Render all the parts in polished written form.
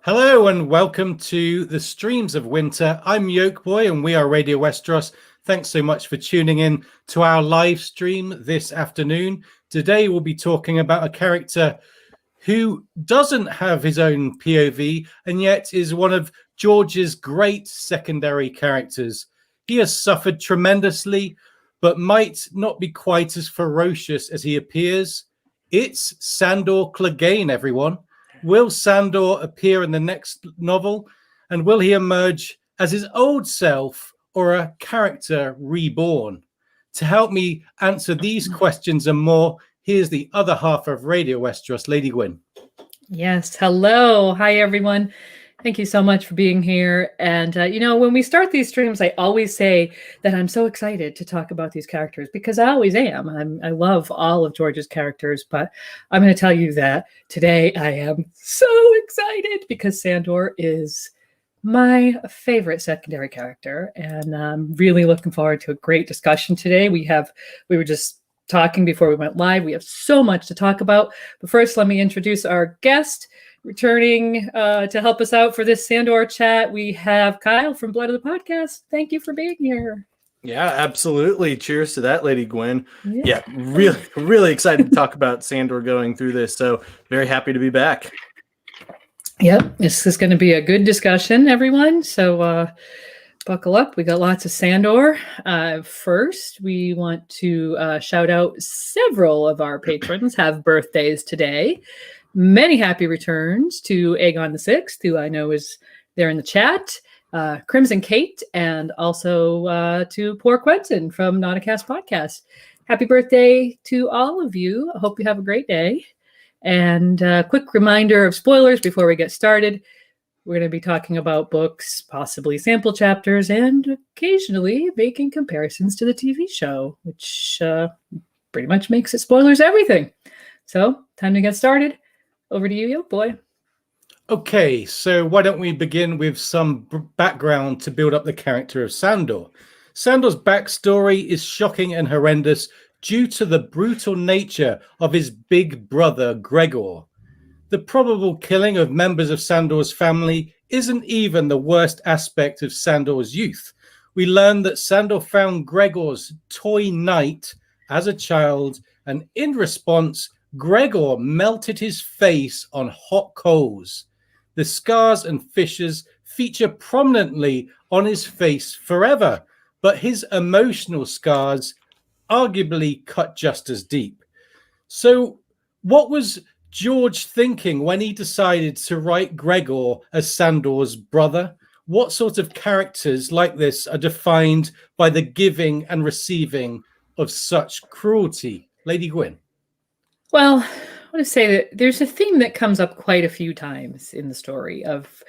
Hello and welcome to the Streams of Winter. I'm Yolkboy and we are Radio Westeros. Thanks so much for tuning in to our live stream this afternoon. Today we'll be talking about a character who doesn't have his own POV and yet is one of George's great secondary characters. He has suffered tremendously, but might not be quite as ferocious as he appears. It's Sandor Clegane, everyone. Will Sandor appear in the next novel? And will he emerge as his old self or a character reborn? To help me answer these questions and more, here's the other half of Radio Westeros, Lady Gwyn. Yes, hello. Hi, everyone. Thank you so much for being here. And, when we start these streams, I always say that I'm so excited to talk about these characters because I always am. I love all of George's characters, but I'm going to tell you that today I am so excited because Sandor is my favorite secondary character. And I'm really looking forward to a great discussion today. We were just talking before we went live. We have so much to talk about. But first, let me introduce our guest. Returning to help us out for this Sandor chat, we have Kyle from Blood of the Podcast. Thank you for being here. Yeah, absolutely. Cheers to that, Lady Gwyn. Yeah, really excited to talk about Sandor going through this. So very happy to be back. Yep, this is going to be a good discussion, everyone. So buckle up. We got lots of Sandor. First, we want to shout out several of our patrons have birthdays today. Many happy returns to Aegon VI, who I know is there in the chat, Crimson Kate, and also to Poor Quentin from Not a Cast Podcast. Happy birthday to all of you. I hope you have a great day. And a quick reminder of spoilers before we get started. We're going to be talking about books, possibly sample chapters, and occasionally making comparisons to the TV show, which pretty much makes it spoilers everything. So, time to get started. Over to you, boy. Okay, so why don't we begin with some background to build up the character of Sandor. Sandor's backstory is shocking and horrendous due to the brutal nature of his big brother, Gregor. The probable killing of members of Sandor's family isn't even the worst aspect of Sandor's youth. We learn that Sandor found Gregor's toy knight as a child, and in response, Gregor melted his face on hot coals. The scars and fissures feature prominently on his face forever, but his emotional scars arguably cut just as deep. So what was George thinking when he decided to write Gregor as Sandor's brother? What sort of characters like this are defined by the giving and receiving of such cruelty? Lady Gwyn. Well, I want to say that there's a theme that comes up quite a few times in the story of,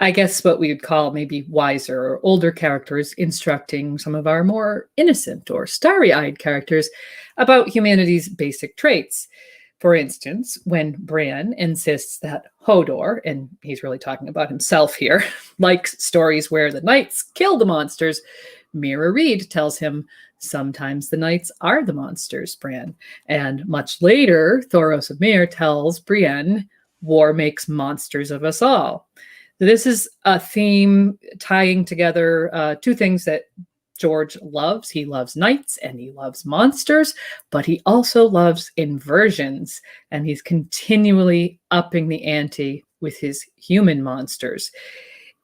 I guess, what we would call maybe wiser or older characters instructing some of our more innocent or starry-eyed characters about humanity's basic traits. For instance, when Bran insists that Hodor, and he's really talking about himself here, likes stories where the knights kill the monsters, Mira Reed tells him, sometimes the knights are the monsters, Bran. And much later, Thoros of Myr tells Brienne, war makes monsters of us all. This is a theme tying together two things that George loves. He loves knights and he loves monsters, but he also loves inversions. And he's continually upping the ante with his human monsters.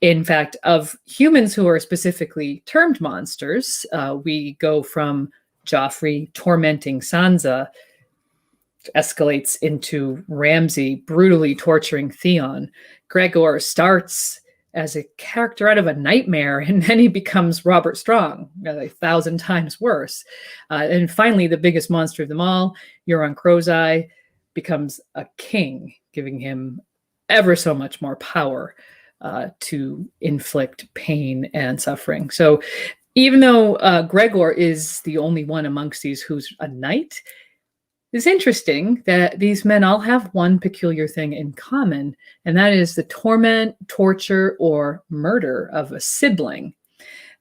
In fact, of humans who are specifically termed monsters, we go from Joffrey tormenting Sansa, escalates into Ramsay brutally torturing Theon. Gregor starts as a character out of a nightmare, and then he becomes Robert Strong, 1,000 times worse. And finally, the biggest monster of them all, Euron Crowseye, becomes a king, giving him ever so much more power to inflict pain and suffering. So even though Gregor is the only one amongst these who's a knight, it's interesting that these men all have one peculiar thing in common, and that is the torment, torture, or murder of a sibling.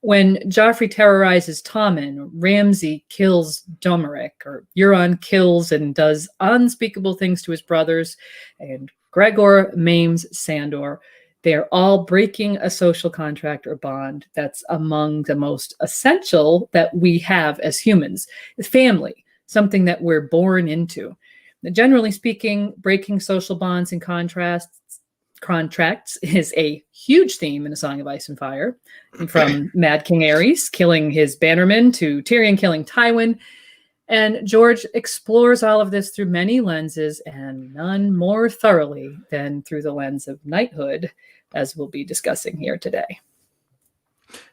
When Joffrey terrorizes Tommen, Ramsay kills Domeric, or Euron kills and does unspeakable things to his brothers, and Gregor maims Sandor. They are all breaking a social contract or bond that's among the most essential that we have as humans. Family, something that we're born into. Now, generally speaking, breaking social bonds and contracts is a huge theme in A Song of Ice and Fire, from Mad King Aerys killing his bannermen to Tyrion killing Tywin. And George explores all of this through many lenses, and none more thoroughly than through the lens of knighthood, as we'll be discussing here today.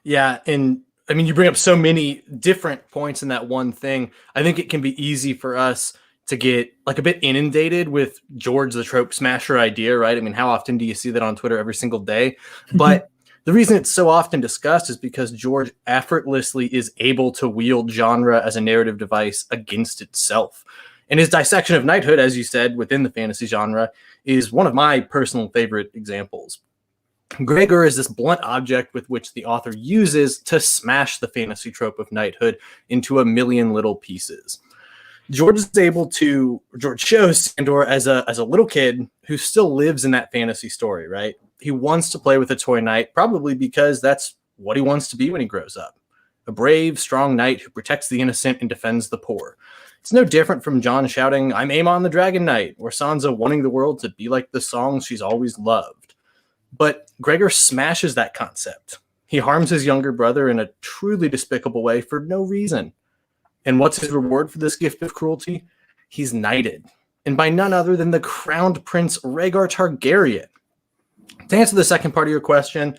Yeah, and I mean, you bring up so many different points in that one thing. I think it can be easy for us to get like a bit inundated with George the trope smasher idea, right? I mean, how often do you see that on Twitter every single day? But the reason it's so often discussed is because George effortlessly is able to wield genre as a narrative device against itself. And his dissection of knighthood, as you said, within the fantasy genre, is one of my personal favorite examples. Gregor is this blunt object with which the author uses to smash the fantasy trope of knighthood into a million little pieces. George shows Sandor as a little kid who still lives in that fantasy story, right? He wants to play with a toy knight, probably because that's what he wants to be when he grows up. A brave, strong knight who protects the innocent and defends the poor. It's no different from Jon shouting, "I'm Aemon the Dragon Knight," or Sansa wanting the world to be like the songs she's always loved. But Gregor smashes that concept. He harms his younger brother in a truly despicable way for no reason. And what's his reward for this gift of cruelty? He's knighted, and by none other than the crowned Prince Rhaegar Targaryen. To answer the second part of your question,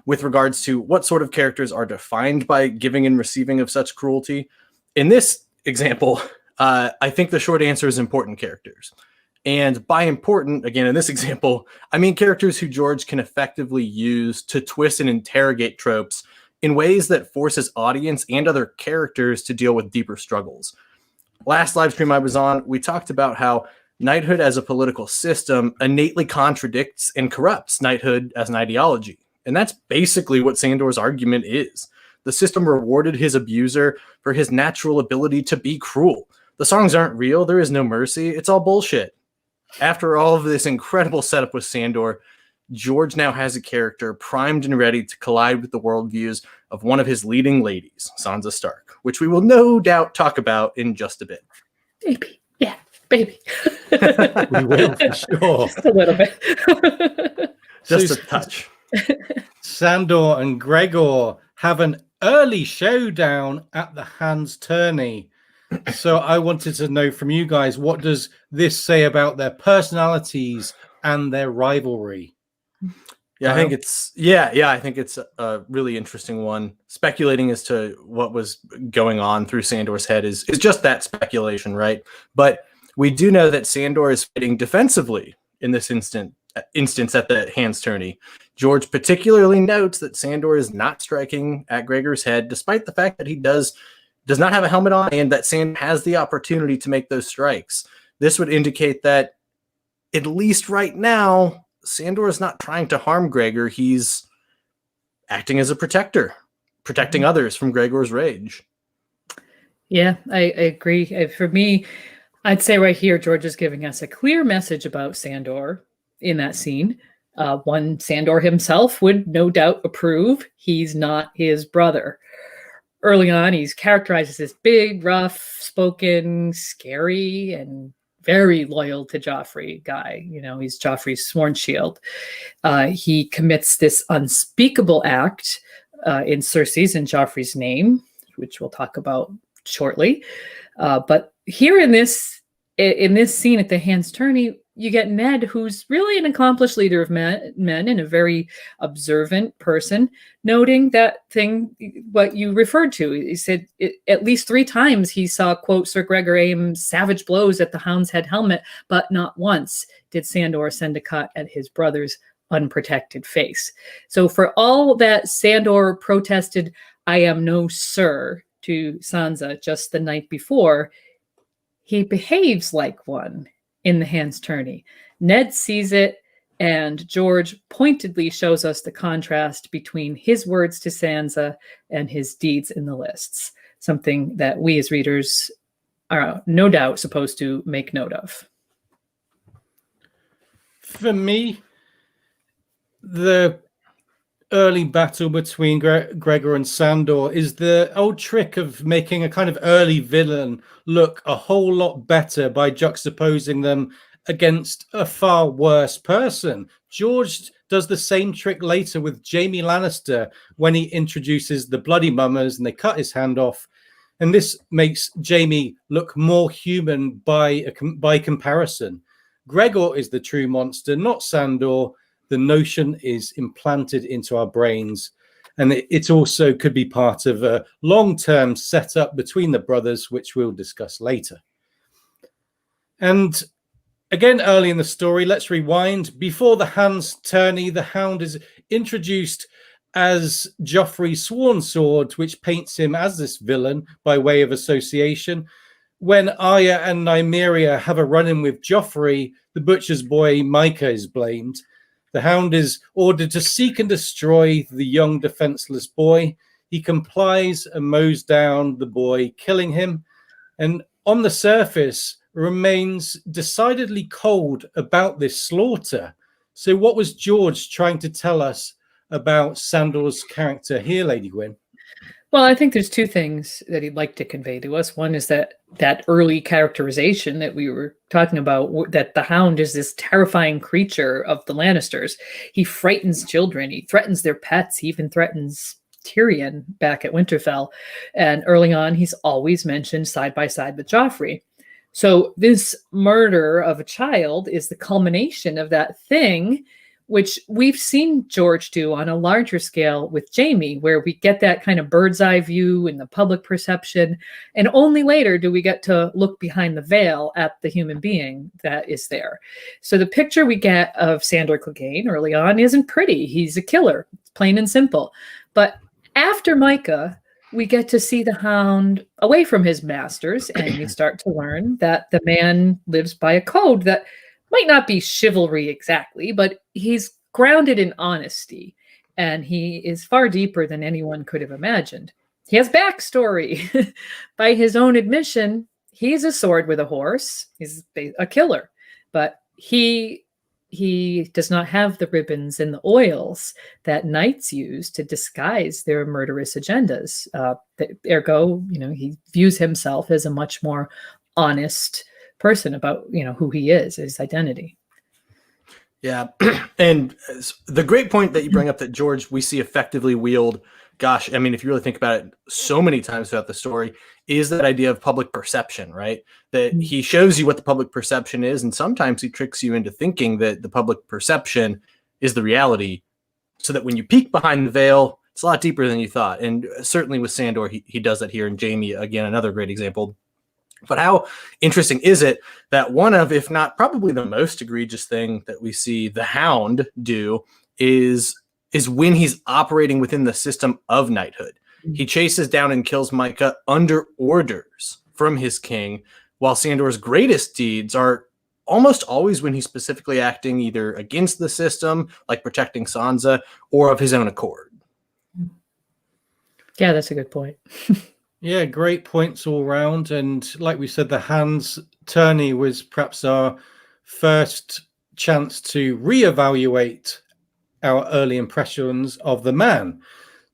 with regards to what sort of characters are defined by giving and receiving of such cruelty, in this example, I think the short answer is important characters. And by important, again, in this example, I mean characters who George can effectively use to twist and interrogate tropes in ways that force his audience and other characters to deal with deeper struggles. Last live stream I was on, we talked about how knighthood as a political system innately contradicts and corrupts knighthood as an ideology. And that's basically what Sandor's argument is. The system rewarded his abuser for his natural ability to be cruel. The songs aren't real. There is no mercy. It's all bullshit. After all of this incredible setup with Sandor, George now has a character primed and ready to collide with the worldviews of one of his leading ladies, Sansa Stark, which we will no doubt talk about in just a bit. Baby. Yeah, baby. We will, for sure. Just a little bit. Just a touch. Sandor and Gregor have an early showdown at the Hand's Tourney. So I wanted to know from you guys, what does this say about their personalities and their rivalry? Yeah, I think it's a really interesting one. Speculating as to what was going on through Sandor's head is just that speculation, right? But we do know that Sandor is fighting defensively in this instance at the Hand's Tourney. George particularly notes that Sandor is not striking at Gregor's head, despite the fact that he does not have a helmet on and that Sandor has the opportunity to make those strikes. This would indicate that, at least right now, Sandor is not trying to harm Gregor. He's acting as a protector, protecting others from Gregor's rage. Yeah, I agree. For me, I'd say right here, George is giving us a clear message about Sandor in that scene. One Sandor himself would no doubt approve. He's not his brother. Early on, he's characterized as this big, rough-spoken, scary, and very loyal to Joffrey guy. You know, he's Joffrey's sworn shield. He commits this unspeakable act in Cersei's and Joffrey's name, which we'll talk about shortly. But here in this scene at the Hand's Tourney, you get Ned, who's really an accomplished leader of men and a very observant person, noting that thing, what you referred to. He said at least 3 times he saw, quote, Sir Gregor aim savage blows at the Hound's Head helmet, but not once did Sandor send a cut at his brother's unprotected face. So for all that Sandor protested, "I am no sir," to Sansa just the night before, he behaves like one in the Hand's Tourney. Ned sees it, and George pointedly shows us the contrast between his words to Sansa and his deeds in the lists, something that we as readers are no doubt supposed to make note of. For me, the early battle between Gregor and Sandor is the old trick of making a kind of early villain look a whole lot better by juxtaposing them against a far worse person. George does the same trick later with Jaime Lannister when he introduces the Bloody Mummers and they cut his hand off. And this makes Jaime look more human by comparison. Gregor is the true monster, not Sandor. The notion is implanted into our brains, and it also could be part of a long-term setup between the brothers, which we'll discuss later. And again, early in the story, let's rewind. Before the hand's tourney, the Hound is introduced as Joffrey's sworn sword, which paints him as this villain by way of association. When Arya and Nymeria have a run-in with Joffrey, the butcher's boy Micah is blamed. The Hound is ordered to seek and destroy the young defenseless boy. He complies and mows down the boy, killing him, and on the surface remains decidedly cold about this slaughter. So what was George trying to tell us about Sandor's character here, Lady Gwyn? Well, I think there's two things that he'd like to convey to us. One is that early characterization that we were talking about, that the Hound is this terrifying creature of the Lannisters. He frightens children. He threatens their pets. He even threatens Tyrion back at Winterfell. And early on, he's always mentioned side by side with Joffrey. So this murder of a child is the culmination of that thing, which we've seen George do on a larger scale with Jaime, where we get that kind of bird's eye view in the public perception. And only later do we get to look behind the veil at the human being that is there. So the picture we get of Sandor Clegane early on isn't pretty. He's a killer, plain and simple. But after Micah, we get to see the Hound away from his masters, and we start to learn that the man lives by a code that might not be chivalry exactly, but he's grounded in honesty, and he is far deeper than anyone could have imagined. He has backstory. By his own admission, he's a sword with a horse. He's a killer, but he does not have the ribbons and the oils that knights use to disguise their murderous agendas. Ergo, he views himself as a much more honest person about who he is, his identity. Yeah. And the great point that you bring up, that George we see effectively wield, gosh, I mean, if you really think about it, so many times throughout the story, is that idea of public perception, right? That he shows you what the public perception is, and sometimes he tricks you into thinking that the public perception is the reality, so that when you peek behind the veil, it's a lot deeper than you thought. And certainly with Sandor, he does that here, and Jaime, again, another great example. But how interesting is it that one of, if not probably the most egregious thing that we see the Hound do is when he's operating within the system of knighthood. He chases down and kills Micah under orders from his king, while Sandor's greatest deeds are almost always when he's specifically acting either against the system, like protecting Sansa, or of his own accord. Yeah, that's a good point. Yeah, great points all round. And like we said, the Hand's tourney was perhaps our first chance to reevaluate our early impressions of the man.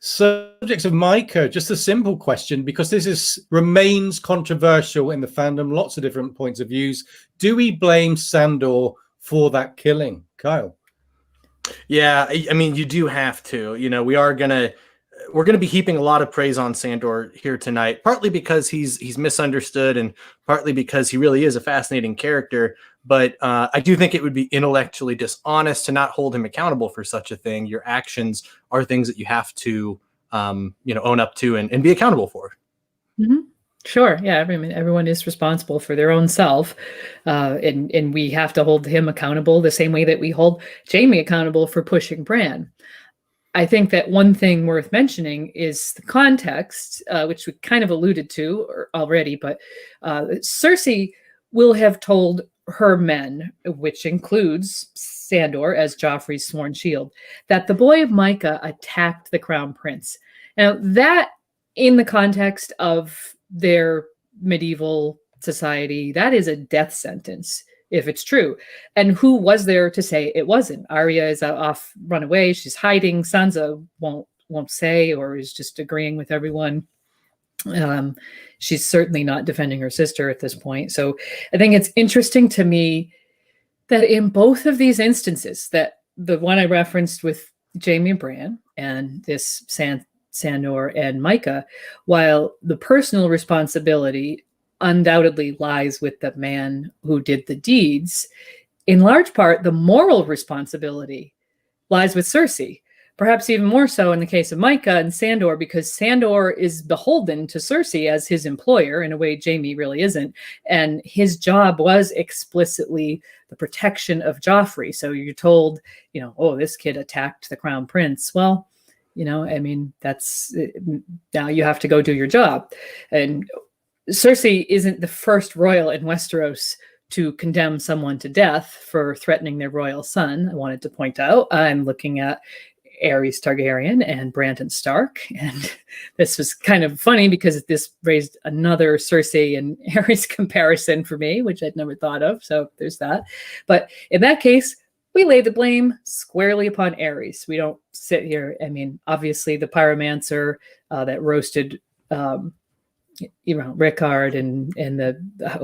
Subjects of Micah, just a simple question, because this remains controversial in the fandom, lots of different points of views. Do we blame Sandor for that killing? Kyle? Yeah, I mean, you do have to. We're going to be heaping a lot of praise on Sandor here tonight, partly because he's misunderstood and partly because he really is a fascinating character. But I do think it would be intellectually dishonest to not hold him accountable for such a thing. Your actions are things that you have to, own up to and be accountable for. Mm-hmm. Sure. Yeah. Everyone is responsible for their own self. And we have to hold him accountable the same way that we hold Jaime accountable for pushing Bran. I think that one thing worth mentioning is the context, which we kind of alluded to already, but Cersei will have told her men, which includes Sandor as Joffrey's sworn shield, that the boy of Micah attacked the crown prince. Now, that in the context of their medieval society, that is a death sentence if it's true. And who was there to say it wasn't? Arya is off, run away. She's hiding. Sansa won't say, or is just agreeing with everyone. She's certainly not defending her sister at this point. So I think it's interesting to me that in both of these instances, that the one I referenced with Jaime and Bran and this Sandor and Micah, while the personal responsibility undoubtedly lies with the man who did the deeds, in large part, the moral responsibility lies with Cersei. Perhaps even more so in the case of Micah and Sandor, because Sandor is beholden to Cersei as his employer in a way Jaime really isn't. And his job was explicitly the protection of Joffrey. So you're told, oh, this kid attacked the crown prince. Well, I mean, that's now you have to go do your job. And Cersei isn't the first royal in Westeros to condemn someone to death for threatening their royal son. I wanted to point out, I'm looking at Aerys Targaryen and Brandon Stark. And this was kind of funny because this raised another Cersei and Aerys comparison for me, which I'd never thought of. So there's that. But in that case, we lay the blame squarely upon Aerys. We don't sit here. I mean, obviously the pyromancer that roasted Rickard and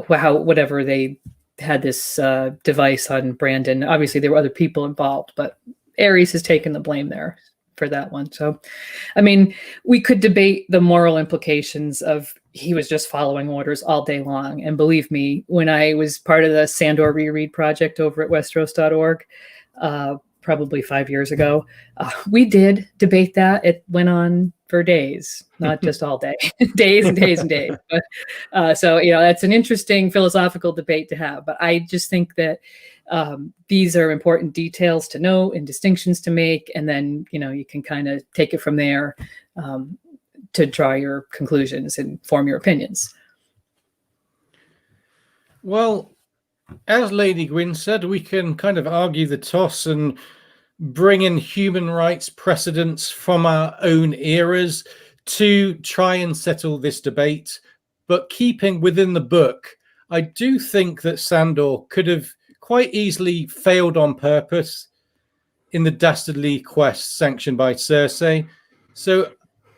whatever they had this device on Brandon. Obviously there were other people involved, but Aerys has taken the blame there for that one. So, I mean, we could debate the moral implications of he was just following orders all day long. And believe me, when I was part of the Sandor reread project over at Westeros.org, probably 5 years ago, we did debate that. It went on for days, not just all day, days and days and days. But so, that's an interesting philosophical debate to have. But I just think that these are important details to know and distinctions to make. And then, you can kind of take it from there to draw your conclusions and form your opinions. Well, as Lady Gwyn said, we can kind of argue the toss and bring in human rights precedents from our own eras to try and settle this debate. But keeping within the book, I do think that Sandor could have quite easily failed on purpose in the dastardly quest sanctioned by Cersei. So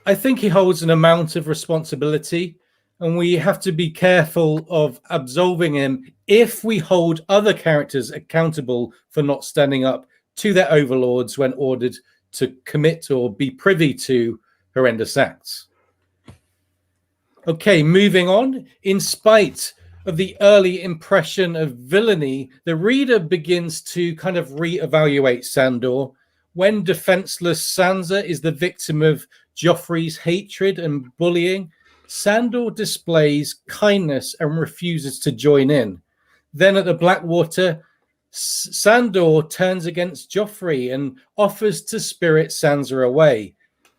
I think he holds an amount of responsibility, and we have to be careful of absolving him if we hold other characters accountable for not standing up to their overlords when ordered to commit or be privy to horrendous acts. Okay, moving on. In spite of the early impression of villainy, the reader begins to kind of reevaluate Sandor. When defenseless Sansa is the victim of Joffrey's hatred and bullying, Sandor displays kindness and refuses to join in. Then at the Blackwater, Sandor turns against Joffrey and offers to spirit Sansa away.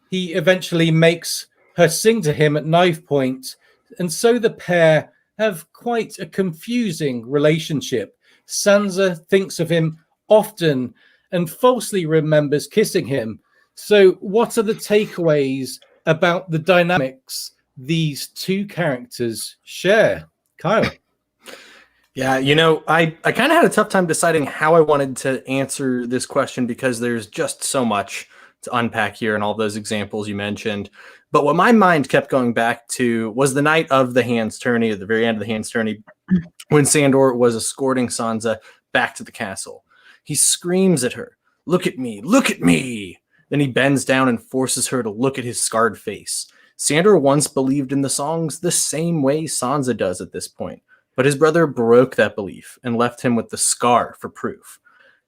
He eventually makes her sing to him at knife point, and so the pair have quite a confusing relationship. Sansa thinks of him often and falsely remembers kissing him. So what are the takeaways about the dynamics these two characters share? Kyle? Yeah, I kind of had a tough time deciding how I wanted to answer this question because there's just so much to unpack here and all those examples you mentioned. But what my mind kept going back to was the night of the Hand's Tourney, at the very end of the Hand's Tourney, when Sandor was escorting Sansa back to the castle. He screams at her, "Look at me, look at me!" Then he bends down and forces her to look at his scarred face. Sandor once believed in the songs the same way Sansa does at this point, but his brother broke that belief and left him with the scar for proof.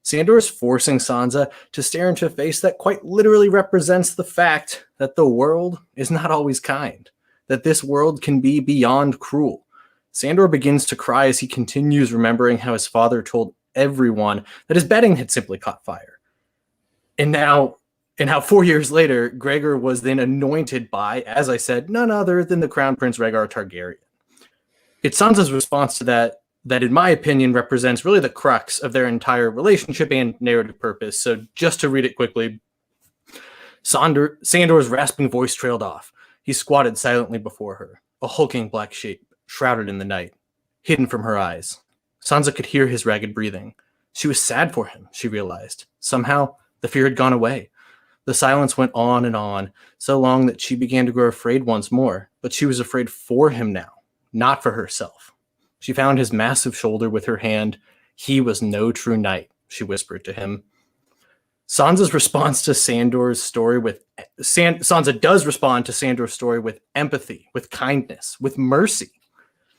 Sandor is forcing Sansa to stare into a face that quite literally represents the fact that the world is not always kind, that this world can be beyond cruel. Sandor begins to cry as he continues remembering how his father told everyone that his bedding had simply caught fire. And how 4 years later, Gregor was then anointed by, as I said, none other than the Crown Prince Rhaegar Targaryen. It's Sansa's response to that, in my opinion, represents really the crux of their entire relationship and narrative purpose. So just to read it quickly, Sandor's rasping voice trailed off. He squatted silently before her, a hulking black shape, shrouded in the night, hidden from her eyes. Sansa could hear his ragged breathing. She was sad for him, she realized. Somehow, the fear had gone away. The silence went on, so long that she began to grow afraid once more, but she was afraid for him now, not for herself. She found his massive shoulder with her hand. He was no true knight, she whispered to him. Sansa does respond to Sandor's story with empathy, with kindness, with mercy.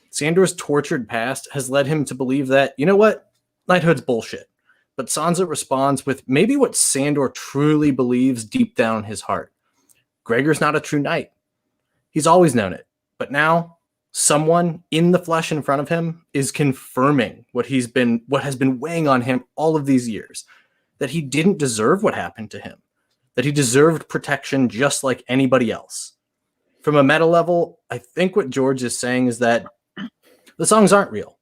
Sandor's tortured past has led him to believe that, you know what, knighthood's bullshit. But Sansa responds with maybe what Sandor truly believes deep down in his heart. Gregor's not a true knight. He's always known it. But now, someone in the flesh in front of him is confirming what has been weighing on him all of these years. That he didn't deserve what happened to him. That he deserved protection just like anybody else. From a meta level, I think what George is saying is that the songs aren't real.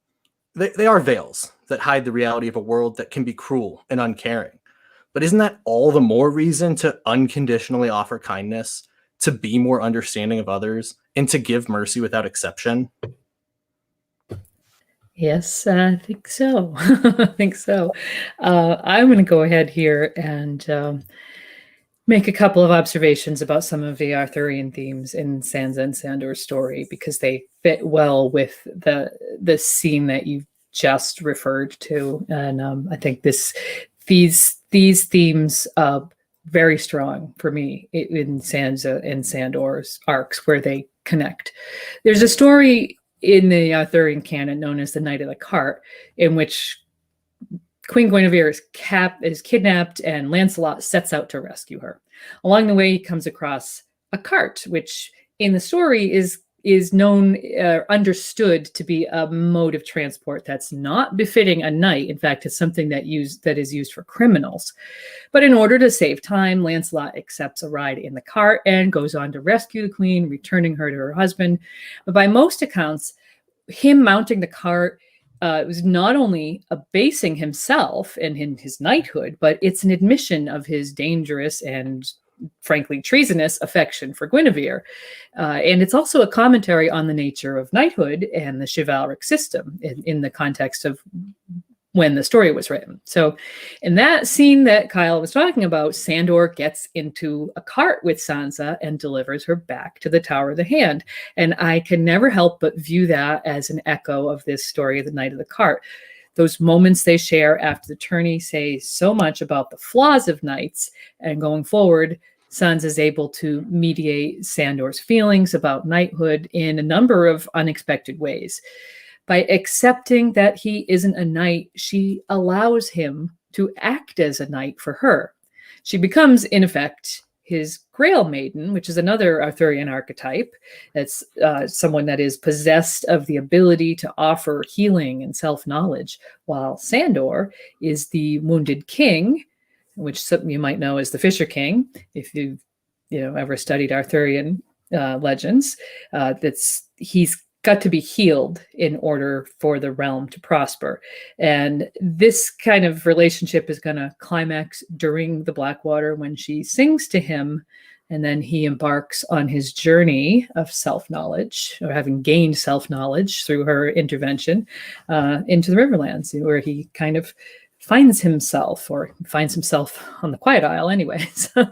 They are veils that hide the reality of a world that can be cruel and uncaring. But isn't that all the more reason to unconditionally offer kindness, to be more understanding of others, and to give mercy without exception? Yes, I think so. I think so. I'm going to go ahead here and make a couple of observations about some of the Arthurian themes in Sansa and Sandor's story, because they fit well with the scene that you just referred to. And I think these themes very strong for me in Sansa and Sandor's arcs, where they connect. There's a story in the Arthurian canon known as the Knight of the Cart, in which Queen Guinevere is kidnapped and Lancelot sets out to rescue her. Along the way, he comes across a cart, which in the story is known, understood to be a mode of transport that's not befitting a knight. In fact, it's something that is used for criminals. But in order to save time, Lancelot accepts a ride in the cart and goes on to rescue the queen, returning her to her husband. But by most accounts, him mounting the cart was not only abasing himself and in his knighthood, but it's an admission of his dangerous and frankly treasonous affection for Guinevere. And it's also a commentary on the nature of knighthood and the chivalric system in the context of when the story was written. So in that scene that Kyle was talking about, Sandor gets into a cart with Sansa and delivers her back to the Tower of the Hand. And I can never help but view that as an echo of this story of the Knight of the Cart. Those moments they share after the tourney say so much about the flaws of knights, and going forward, Sansa is able to mediate Sandor's feelings about knighthood in a number of unexpected ways. By accepting that he isn't a knight, she allows him to act as a knight for her. She becomes, in effect, his Grail Maiden, which is another Arthurian archetype. That's someone that is possessed of the ability to offer healing and self-knowledge, while Sandor is the Wounded King, which some you might know as the Fisher King, if you've ever studied Arthurian legends. He's got to be healed in order for the realm to prosper. And this kind of relationship is going to climax during the Blackwater when she sings to him, and then he embarks on his journey of self-knowledge, or having gained self-knowledge through her intervention, into the Riverlands, where he kind of finds himself on the Quiet Isle anyway. So.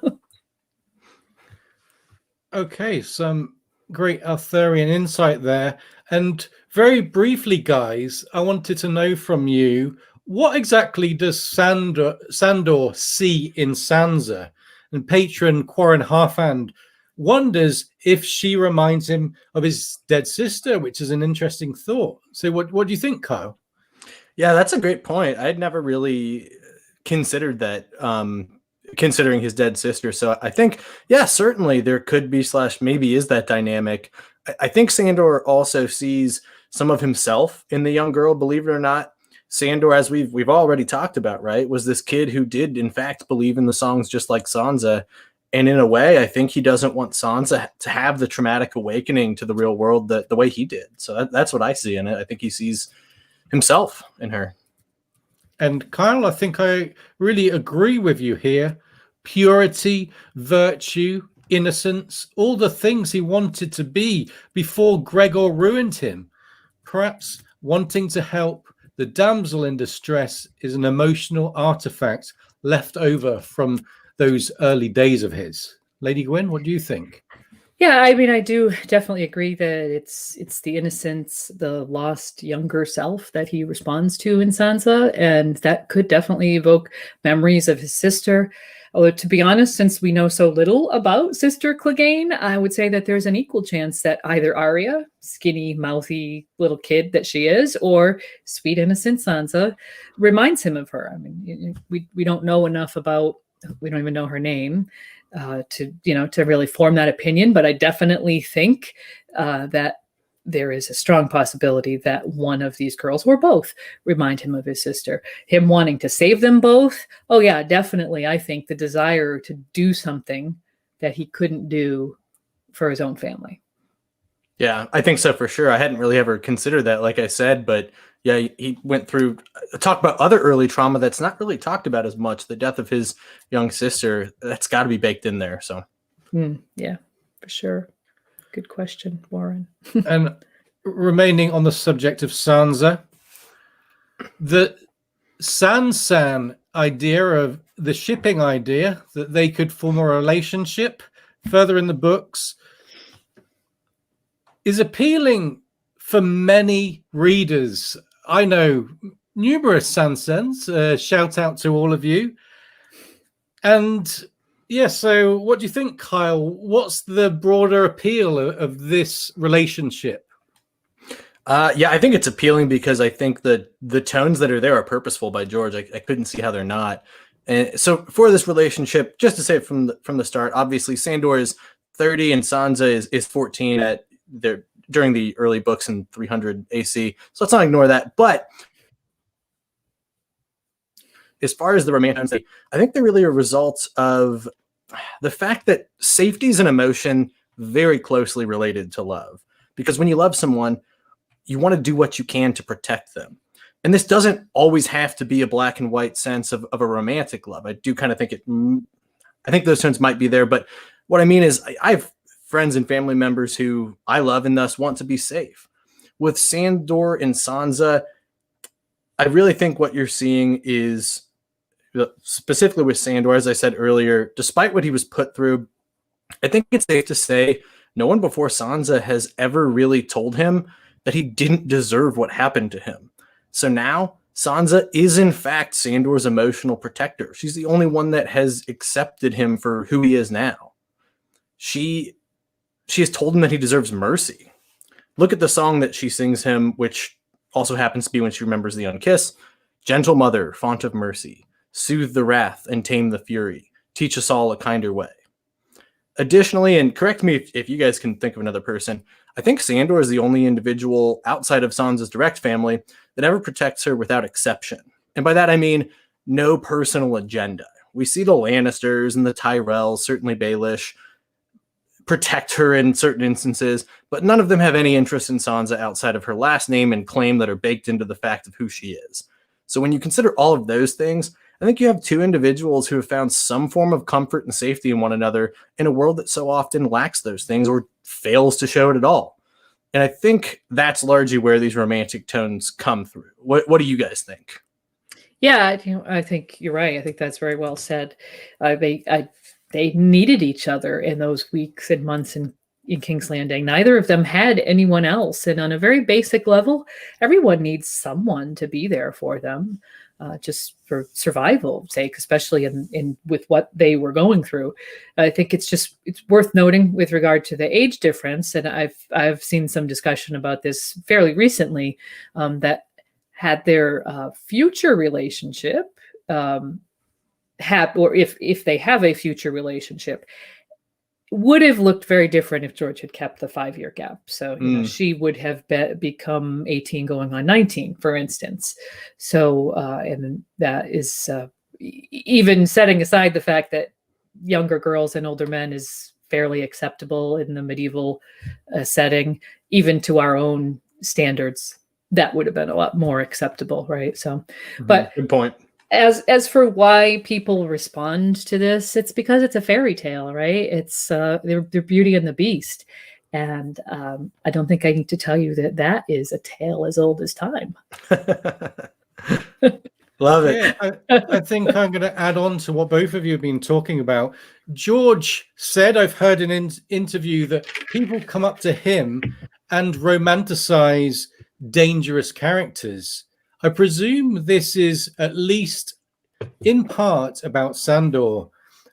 Okay, some great Arthurian insight there. And very briefly, guys, I wanted to know from you, what exactly does Sandor see in Sansa? And patron Quarren Halfhand wonders if she reminds him of his dead sister, which is an interesting thought. So what do you think, Kyle? Yeah, that's a great point. I'd never really considered that, considering his dead sister. So I think, yeah, certainly there could be / maybe is that dynamic. I think Sandor also sees some of himself in the young girl, believe it or not. Sandor, as we've already talked about, right, was this kid who did, in fact, believe in the songs just like Sansa. And in a way, I think he doesn't want Sansa to have the traumatic awakening to the real world the way he did. So that's what I see in it. I think he sees himself in her. And Kyle, I think I really agree with you here. Purity, virtue, innocence, all the things he wanted to be before Gregor ruined him. Perhaps wanting to help the damsel in distress is an emotional artifact left over from those early days of his. Lady Gwyn, what do you think? Yeah, I mean, I do definitely agree that it's the innocence, the lost younger self that he responds to in Sansa, and that could definitely evoke memories of his sister. Although, to be honest, since we know so little about Sister Clegane, I would say that there's an equal chance that either Arya, skinny, mouthy little kid that she is, or sweet, innocent Sansa reminds him of her. I mean, we don't know enough about, we don't even know her name to really form that opinion, but I definitely think that there is a strong possibility that one of these girls or both remind him of his sister. Him wanting to save them both. Oh yeah, definitely. I think the desire to do something that he couldn't do for his own family. Yeah, I think so for sure. I hadn't really ever considered that, like I said, but yeah, he went through talk about other early trauma that's not really talked about as much. The death of his young sister, that's got to be baked in there. So yeah, for sure. Good question, Warren. And remaining on the subject of Sansa, the Sansan idea of the shipping idea that they could form a relationship further in the books is appealing for many readers. I know numerous Sansans. Shout out to all of you. And yeah, so what do you think, Kyle? What's the broader appeal of this relationship? Yeah, I think it's appealing because I think that the tones that are there are purposeful by George. I couldn't see how they're not. And so for this relationship, just to say it from the start, obviously Sandor is 30 and Sansa is 14 at their during the early books in 300 AC. So let's not ignore that. But as far as the romantic, I think they're really a result of the fact that safety is an emotion very closely related to love. Because when you love someone, you want to do what you can to protect them. And this doesn't always have to be a black and white sense of a romantic love. I do kind of think I think those tones might be there. But what I mean is I have friends and family members who I love and thus want to be safe. With Sandor and Sansa, I really think what you're seeing is, specifically with Sandor, as I said earlier, despite what he was put through, I think it's safe to say no one before Sansa has ever really told him that he didn't deserve what happened to him. So now Sansa is in fact Sandor's emotional protector. She's the only one that has accepted him for who he is now. She has told him that he deserves mercy. Look at the song that she sings him, which also happens to be when she remembers the unkiss. Gentle mother, font of mercy, soothe the wrath and tame the fury. Teach us all a kinder way. Additionally, and correct me if you guys can think of another person, I think Sandor is the only individual outside of Sansa's direct family that ever protects her without exception. And by that, I mean no personal agenda. We see the Lannisters and the Tyrells, certainly Baelish, protect her in certain instances, but none of them have any interest in Sansa outside of her last name and claim that are baked into the fact of who she is. So when you consider all of those things, I think you have two individuals who have found some form of comfort and safety in one another in a world that so often lacks those things or fails to show it at all. And I think that's largely where these romantic tones come through. What do you guys think? Yeah, I think you're right. I think that's very well said. They needed each other in those weeks and months in King's Landing. Neither of them had anyone else. And on a very basic level, everyone needs someone to be there for them, just for survival sake, especially in with what they were going through. I think it's worth noting with regard to the age difference. And I've seen some discussion about this fairly recently, that had their future relationship or if they have a future relationship, would have looked very different if George had kept the 5-year gap. So she would have become 18 going on 19, for instance. So, and that is even setting aside the fact that younger girls and older men is fairly acceptable in the medieval setting, even to our own standards, that would have been a lot more acceptable, right? So, but good point. As for why people respond to this, it's because it's a fairy tale, right? It's their Beauty and the Beast. And I don't think I need to tell you that that is a tale as old as time. Love it. Yeah, I think I'm going to add on to what both of you have been talking about. George said, I've heard in an interview, that people come up to him and romanticize dangerous characters. I presume this is at least in part about Sandor.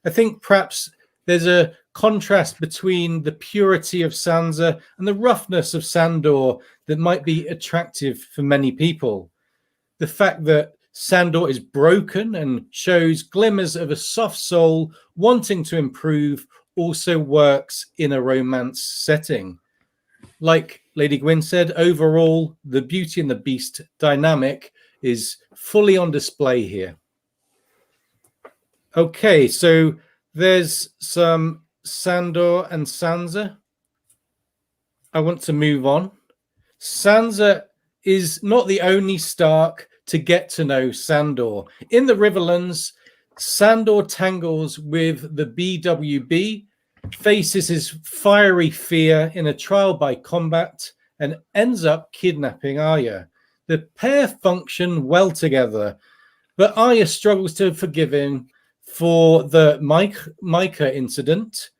I think perhaps there's a contrast between the purity of Sansa and the roughness of Sandor that might be attractive for many people. The fact that Sandor is broken and shows glimmers of a soft soul wanting to improve also works in a romance setting. Like Lady Gwyn said, overall, the Beauty and the Beast dynamic is fully on display here. Okay, so there's some Sandor and Sansa. I want to move on. Sansa is not the only Stark to get to know Sandor. In the Riverlands, Sandor tangles with the BWB, faces his fiery fear in a trial by combat, and ends up kidnapping Arya. The pair function well together, but Arya struggles to forgive him for the Micah incident.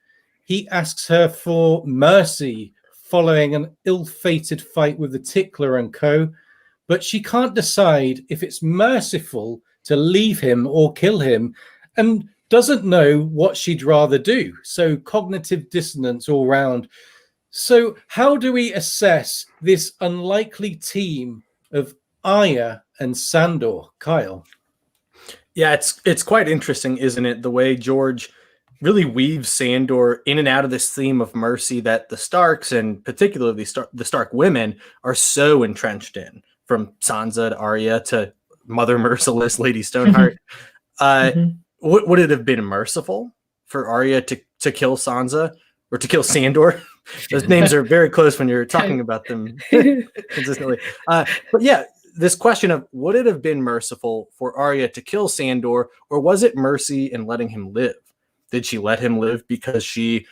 He asks her for mercy following an ill-fated fight with the Tickler and co., but she can't decide if it's merciful to leave him or kill him, and doesn't know what she'd rather do. So cognitive dissonance all round. So how do we assess this unlikely team of Arya and Sandor? Kyle? Yeah, it's quite interesting, isn't it? The way George really weaves Sandor in and out of this theme of mercy that the Starks, and particularly the Stark women, are so entrenched in, from Sansa to Arya to Mother Merciless, Lady Stoneheart. Would it have been merciful for Arya to kill Sansa or to kill Sandor? Those names are very close when you're talking about them consistently. But yeah, this question of, would it have been merciful for Arya to kill Sandor, or was it mercy in letting him live? Did she let him live because she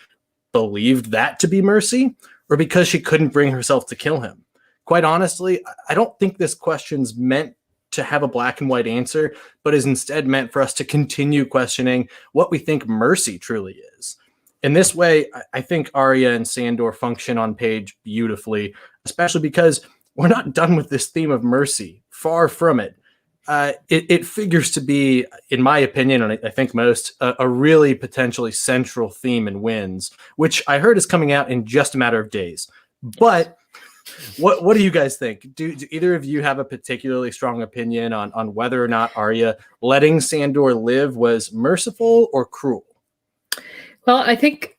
believed that to be mercy, or because she couldn't bring herself to kill him? Quite honestly, I don't think this question's meant to have a black and white answer, but is instead meant for us to continue questioning what we think mercy truly is. In this way, I think Arya and Sandor function on page beautifully, especially because we're not done with this theme of mercy. Far from it. It figures to be, in my opinion, and I think most, a really potentially central theme in Winds, which I heard is coming out in just a matter of days. But what do you guys think? Do either of you have a particularly strong opinion on whether or not Arya letting Sandor live was merciful or cruel? Well, I think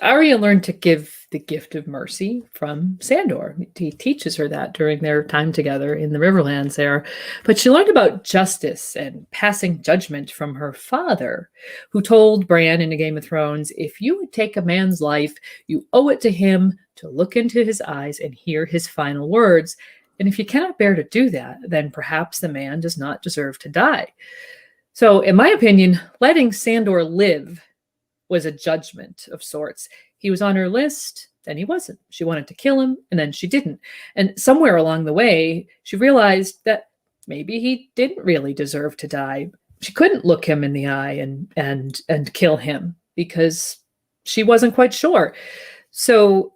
Arya learned to give the gift of mercy from Sandor. He teaches her that during their time together in the Riverlands there. But she learned about justice and passing judgment from her father, who told Bran in A Game of Thrones, if you would take a man's life, you owe it to him to look into his eyes and hear his final words. And if you cannot bear to do that, then perhaps the man does not deserve to die. So, in my opinion, letting Sandor live was a judgment of sorts. He was on her list, then he wasn't. She wanted to kill him, and then she didn't. And somewhere along the way, she realized that maybe he didn't really deserve to die. She couldn't look him in the eye and kill him because she wasn't quite sure. So,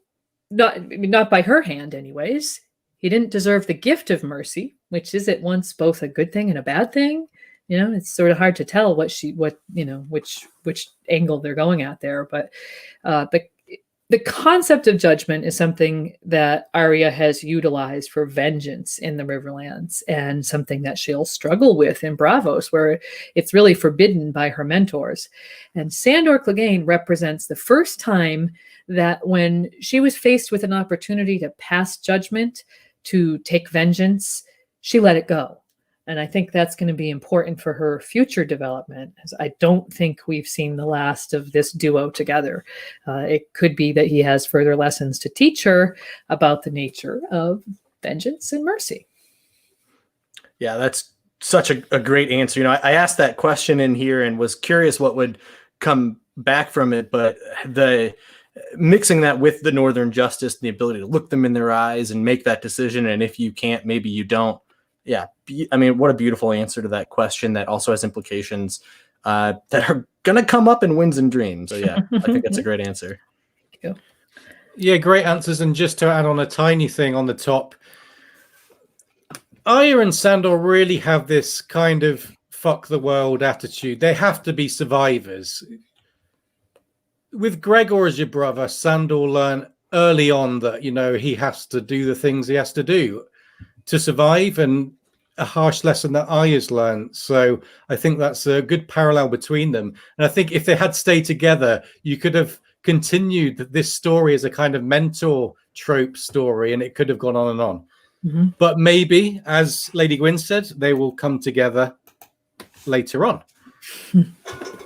not by her hand, anyways. He didn't deserve the gift of mercy, which is at once both a good thing and a bad thing. You know, it's sort of hard to tell which angle they're going at there. But the concept of judgment is something that Arya has utilized for vengeance in the Riverlands, and something that she'll struggle with in Bravos, where it's really forbidden by her mentors. And Sandor Clegane represents the first time that when she was faced with an opportunity to pass judgment, to take vengeance, she let it go. And I think that's going to be important for her future development, as I don't think we've seen the last of this duo together. It could be that he has further lessons to teach her about the nature of vengeance and mercy. Yeah, that's such a great answer. You know, I asked that question in here and was curious what would come back from it, but mixing that with the Northern justice and the ability to look them in their eyes and make that decision. And if you can't, maybe you don't. Yeah. I mean, what a beautiful answer to that question that also has implications that are going to come up in Winds and Dreams. So yeah, I think that's a great answer. Thank you. Yeah, great answers. And just to add on a tiny thing on the top, Arya and Sandor really have this kind of fuck the world attitude. They have to be survivors. With Gregor as your brother, Sandor learned early on that, he has to do the things he has to do to survive, and a harsh lesson that Arya's learned. So I think that's a good parallel between them. And I think if they had stayed together, you could have continued this story as a kind of mentor trope story, and it could have gone on and on. Mm-hmm. But maybe, as Lady Gwyn said, they will come together later on.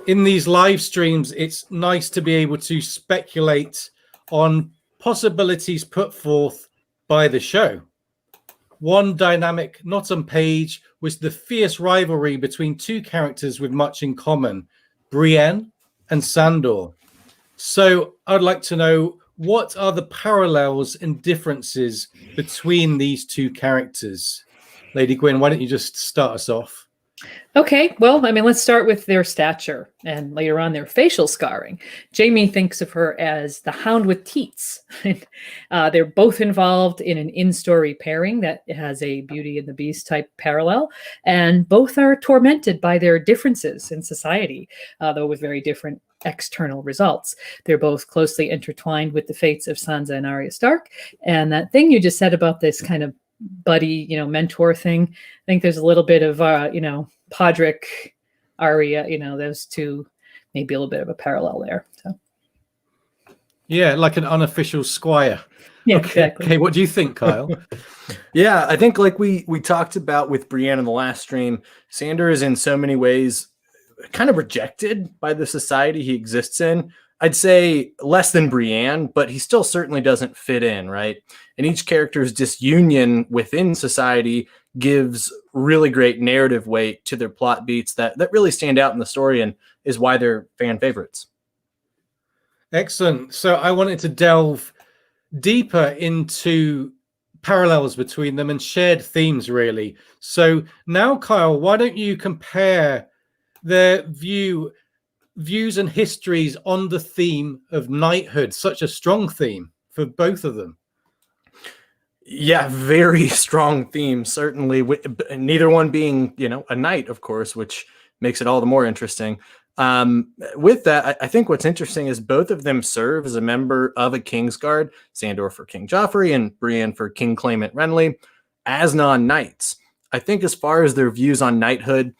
In these live streams, it's nice to be able to speculate on possibilities put forth by the show. One dynamic not on page was the fierce rivalry between two characters with much in common, Brienne and Sandor. So I'd like to know, what are the parallels and differences between these two characters? Lady Gwyn, why don't you just start us off? Okay, well, I mean, let's start with their stature and later on their facial scarring. Jaime thinks of her as the hound with teats. They're both involved in an in-story pairing that has a Beauty and the Beast type parallel, and both are tormented by their differences in society, though with very different external results. They're both closely intertwined with the fates of Sansa and Arya Stark, and that thing you just said about this kind of buddy, mentor thing, I think there's a little bit of, Podrick, Arya, those two, maybe a little bit of a parallel there. So, yeah, like an unofficial squire. Yeah, okay, exactly. Okay, what do you think, Kyle? Yeah, I think like we talked about with Brienne in the last stream, Sandor is in so many ways kind of rejected by the society he exists in. I'd say less than Brienne, but he still certainly doesn't fit in, right? And each character's disunion within society gives really great narrative weight to their plot beats that really stand out in the story and is why they're fan favorites. Excellent. So I wanted to delve deeper into parallels between them and shared themes, really. So now, Kyle, why don't you compare their views and histories on the theme of knighthood, such a strong theme for both of them? Yeah, very strong theme, certainly. Neither one being, a knight, of course, which makes it all the more interesting. With that, I think what's interesting is both of them serve as a member of a Kingsguard, Sandor for King Joffrey and Brienne for King Clement Renly, as non-knights. I think as far as their views on knighthood,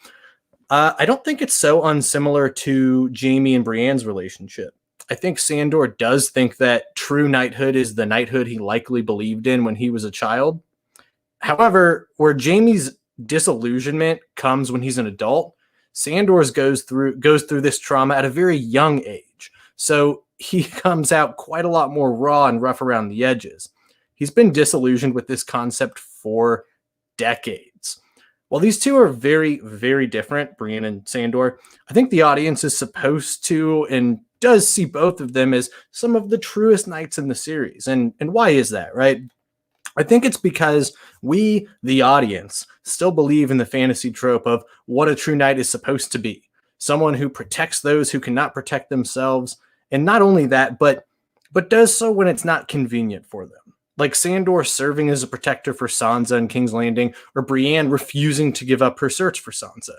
I don't think it's so unsimilar to Jaime and Brienne's relationship. I think Sandor does think that true knighthood is the knighthood he likely believed in when he was a child. However, where Jaime's disillusionment comes when he's an adult, Sandor's goes through this trauma at a very young age. So he comes out quite a lot more raw and rough around the edges. He's been disillusioned with this concept for decades. While these two are very, very different, Brienne and Sandor, I think the audience is supposed to and does see both of them as some of the truest knights in the series. And why is that, right? I think it's because we, the audience, still believe in the fantasy trope of what a true knight is supposed to be. Someone who protects those who cannot protect themselves. And not only that, but does so when it's not convenient for them. Like Sandor serving as a protector for Sansa in King's Landing, or Brienne refusing to give up her search for Sansa.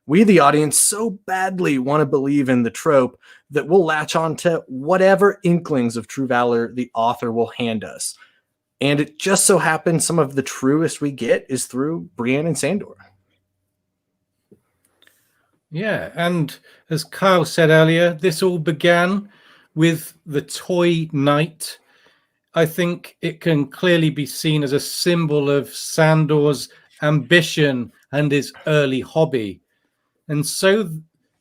We, the audience, so badly want to believe in the trope that we'll latch on to whatever inklings of true valor the author will hand us. And it just so happens some of the truest we get is through Brienne and Sandor. Yeah, and as Kyle said earlier, this all began with the toy knight. I think it can clearly be seen as a symbol of Sandor's ambition and his early hobby. And so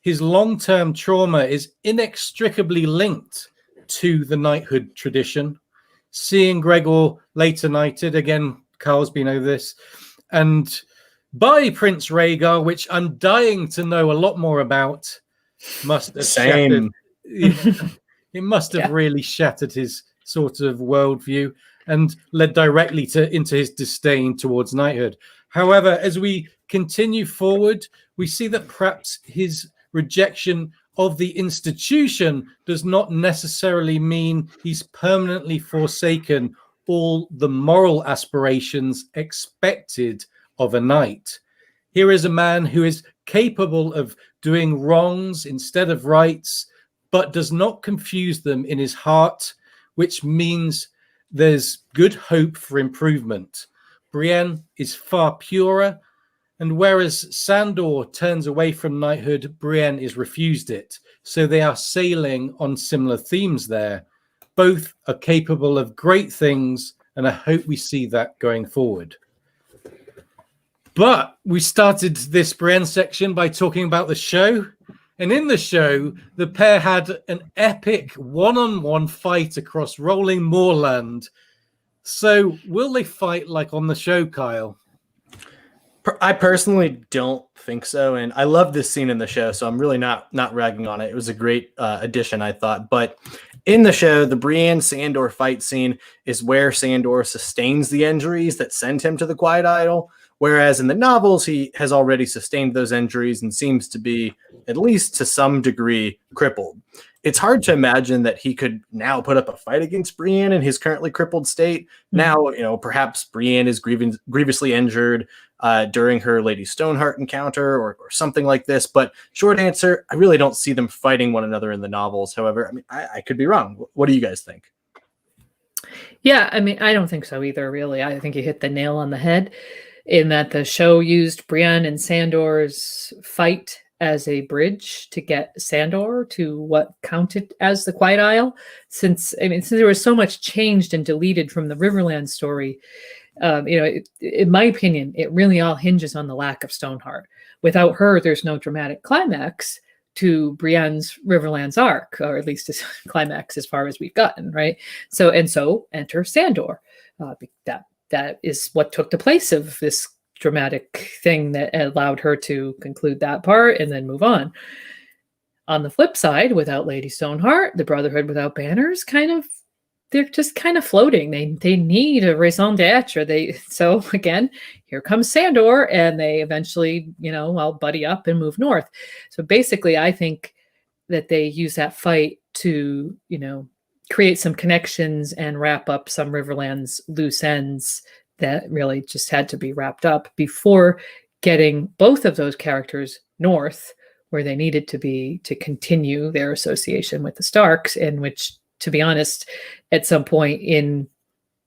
his long-term trauma is inextricably linked to the knighthood tradition. Seeing Gregor later knighted, again, Carl's been over this, and by Prince Rhaegar, which I'm dying to know a lot more about, must have Same. It must have really shattered his sort of worldview and led directly into his disdain towards knighthood. However, as we continue forward, we see that perhaps his rejection of the institution does not necessarily mean he's permanently forsaken all the moral aspirations expected of a knight. Here is a man who is capable of doing wrongs instead of rights, but does not confuse them in his heart, which means there's good hope for improvement. Brienne is far purer, and whereas Sandor turns away from knighthood, Brienne is refused it. So they are sailing on similar themes there. Both are capable of great things, and I hope we see that going forward. But we started this Brienne section by talking about the show. And in the show, the pair had an epic one-on-one fight across rolling moorland. So will they fight like on the show, Kyle? I personally don't think so. And I love this scene in the show, so I'm really not ragging on it. It was a great addition, I thought. But in the show, the Brienne-Sandor fight scene is where Sandor sustains the injuries that send him to the Quiet Isle. Whereas in the novels, he has already sustained those injuries and seems to be, at least to some degree, crippled. It's hard to imagine that he could now put up a fight against Brienne in his currently crippled state. Now, perhaps Brienne is grievously injured during her Lady Stoneheart encounter or something like this. But short answer, I really don't see them fighting one another in the novels. However, I mean, I could be wrong. What do you guys think? Yeah, I mean, I don't think so either, really. I think you hit the nail on the head in that the show used Brienne and Sandor's fight as a bridge to get Sandor to what counted as the Quiet Isle. Since there was so much changed and deleted from the Riverland story, in my opinion, it really all hinges on the lack of Stoneheart. Without her, there's no dramatic climax to Brienne's Riverlands arc, or at least a climax as far as we've gotten, right? So enter Sandor. That is what took the place of this dramatic thing that allowed her to conclude that part and then move on. On the flip side, without Lady Stoneheart, the Brotherhood without banners they're just kind of floating. They need a raison d'etre. So again, here comes Sandor, and they eventually, buddy up and move north. So basically, I think that they use that fight to, create some connections and wrap up some Riverlands loose ends that really just had to be wrapped up before getting both of those characters north, where they needed to be to continue their association with the Starks, in which, to be honest, at some point in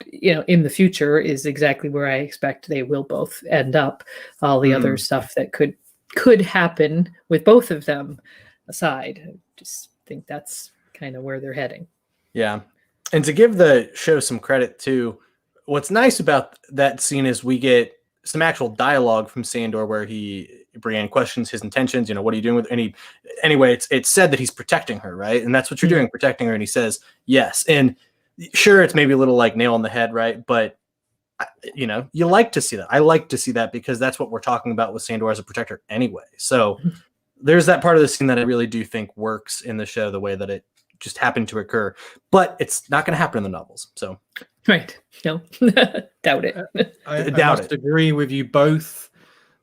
the future is exactly where I expect they will both end up. All the other stuff that could happen with both of them aside, I just think that's kind of where they're heading. Yeah. And to give the show some credit too, what's nice about that scene is we get some actual dialogue from Sandor where Brienne questions his intentions. What are you doing with any? Anyway, it's said that he's protecting her, right? And that's what you're doing, protecting her. And he says, yes. And sure, it's maybe a little like nail on the head, right? But you like to see that. I like to see that because that's what we're talking about with Sandor as a protector anyway. So there's that part of the scene that I really do think works in the show the way that it just happened to occur, but it's not going to happen in the novels. So, right. No, doubt it. I must agree with you both.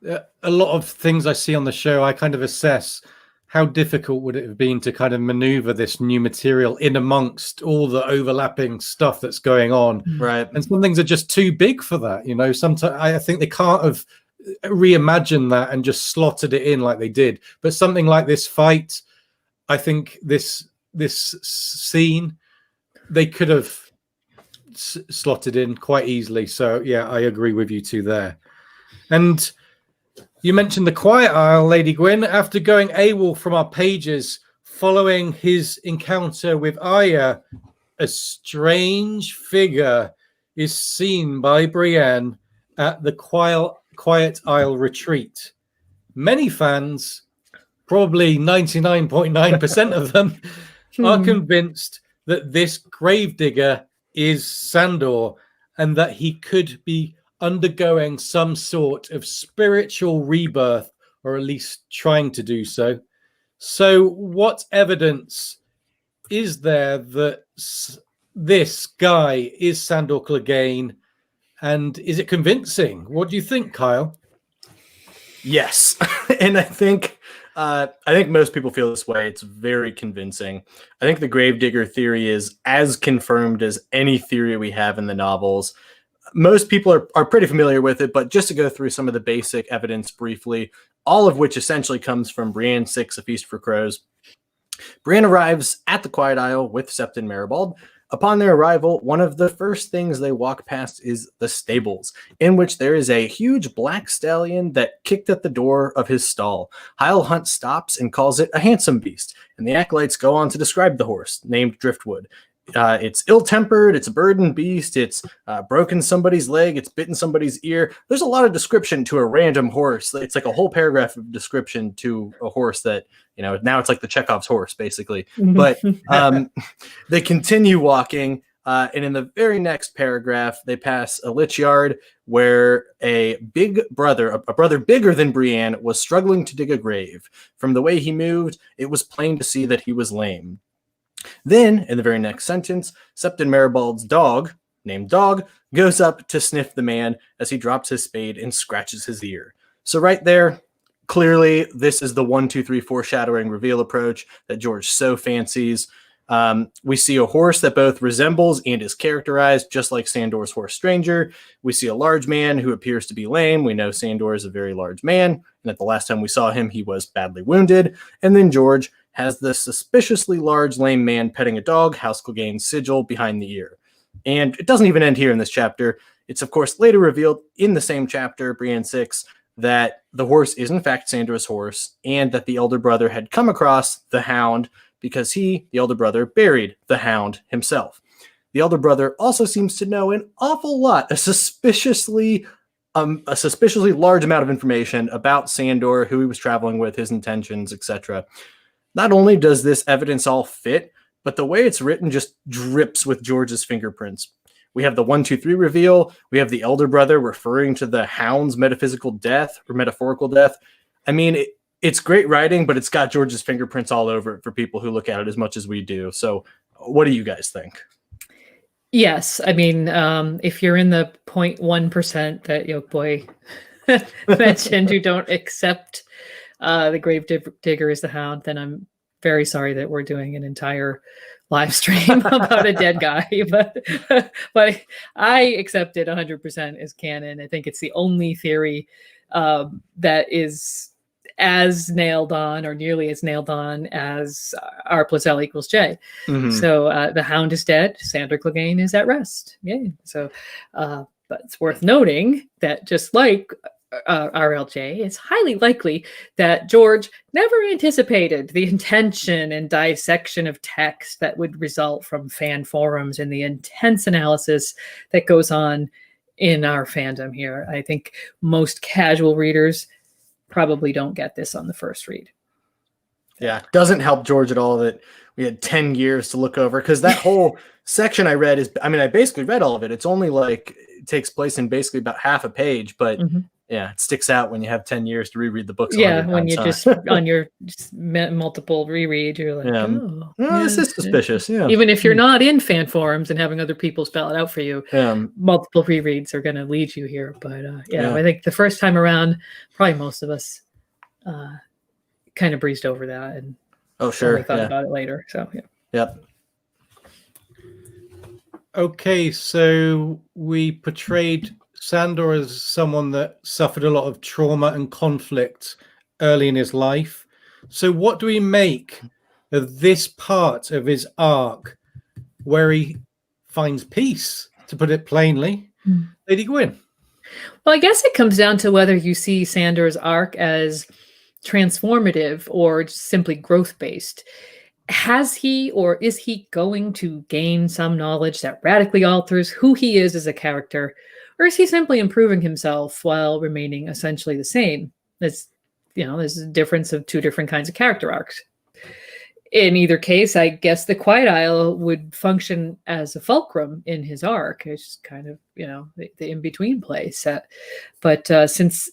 A lot of things I see on the show, I kind of assess how difficult would it have been to kind of maneuver this new material in amongst all the overlapping stuff that's going on. Right. And some things are just too big for that. Sometimes I think they can't have reimagined that and just slotted it in like they did. But something like this fight, I think this scene, they could have slotted in quite easily. So yeah, I agree with you two there. And you mentioned the Quiet Isle, Lady Gwyn. After going AWOL from our pages following his encounter with Arya, a strange figure is seen by Brienne at the Quiet Isle retreat. Many fans, probably 99.9% of them, are convinced that this gravedigger is Sandor and that he could be undergoing some sort of spiritual rebirth, or at least trying to do so. So what evidence is there that this guy is Sandor Clegane, and is it convincing? What do you think, Kyle? Yes, and I think most people feel this way. It's very convincing. I think the Gravedigger theory is as confirmed as any theory we have in the novels. Most people are pretty familiar with it, but just to go through some of the basic evidence briefly, all of which essentially comes from Brienne 6, A Feast for Crows. Brienne arrives at the Quiet Isle with Sept and Maribald. Upon their arrival, one of the first things they walk past is the stables, in which there is a huge black stallion that kicked at the door of his stall. Hyle Hunt stops and calls it a handsome beast, and the acolytes go on to describe the horse, named Driftwood. It's ill-tempered, it's a burdened beast, it's broken somebody's leg, it's bitten somebody's ear. There's a lot of description to a random horse. It's like a whole paragraph of description to a horse that, now it's like the Chekhov's horse, basically. But they continue walking, and in the very next paragraph, they pass a lich yard where a brother bigger than Brienne, was struggling to dig a grave. From the way he moved, it was plain to see that he was lame. Then, in the very next sentence, Sept and Maribald's dog, named Dog, goes up to sniff the man as he drops his spade and scratches his ear. So right there, clearly, this is the 1, 2, 3 foreshadowing reveal approach that George so fancies. We see a horse that both resembles and is characterized just like Sandor's horse Stranger. We see a large man who appears to be lame. We know Sandor is a very large man, and that the last time we saw him, he was badly wounded. And then George has the suspiciously large lame man petting a dog, House Clegane's sigil behind the ear. And it doesn't even end here in this chapter. It's, of course, later revealed in the same chapter, Brienne 6, that the horse is in fact Sandor's horse, and that the elder brother had come across the hound because he, the elder brother, buried the hound himself. The elder brother also seems to know an awful lot, a suspiciously large amount of information about Sandor, who he was traveling with, his intentions, etc. Not only does this evidence all fit, but the way it's written just drips with George's fingerprints. We have the 1, 2, 3 reveal. We have the elder brother referring to the hound's metaphysical death or metaphorical death. I mean, it's great writing, but it's got George's fingerprints all over it for people who look at it as much as we do. So what do you guys think? Yes. I mean, if you're in the 0.1% that Yolkboy mentioned who don't accept the Gravedigger is the hound, then I'm very sorry that we're doing an entire live stream about a dead guy, but I accept it 100% as canon. I think it's the only theory that is as nailed on or nearly as nailed on as R plus L equals J. Mm-hmm. So the hound is dead. Sandor Clegane is at rest. Yay. So, but it's worth noting that just like RLJ, it's highly likely that George never anticipated the intention and dissection of text that would result from fan forums and the intense analysis that goes on in our fandom here. I think most casual readers probably don't get this on the first read. Yeah, doesn't help George at all that we had 10 years to look over, because that whole section I read I basically read all of it. It's only it takes place in basically about half a page, but yeah, it sticks out when you have 10 years to reread the books. Yeah, when you're just on your multiple reread, you're like, this is suspicious. Yeah, even if you're not in fan forums and having other people spell it out for you, multiple rereads are going to lead you here. But I think the first time around, probably most of us kind of breezed over that and only thought about it later. So Yep. Okay, so we portrayed Sandor as someone that suffered a lot of trauma and conflict early in his life. So what do we make of this part of his arc where he finds peace, to put it plainly? Lady Gwyn. Well, I guess it comes down to whether you see Sandor's arc as transformative or simply growth-based. Has he or is he going to gain some knowledge that radically alters who he is as a character? Or is he simply improving himself while remaining essentially the same? There's a difference of two different kinds of character arcs. In either case, I guess the Quiet Isle would function as a fulcrum in his arc. It's kind of, the in-between place. But since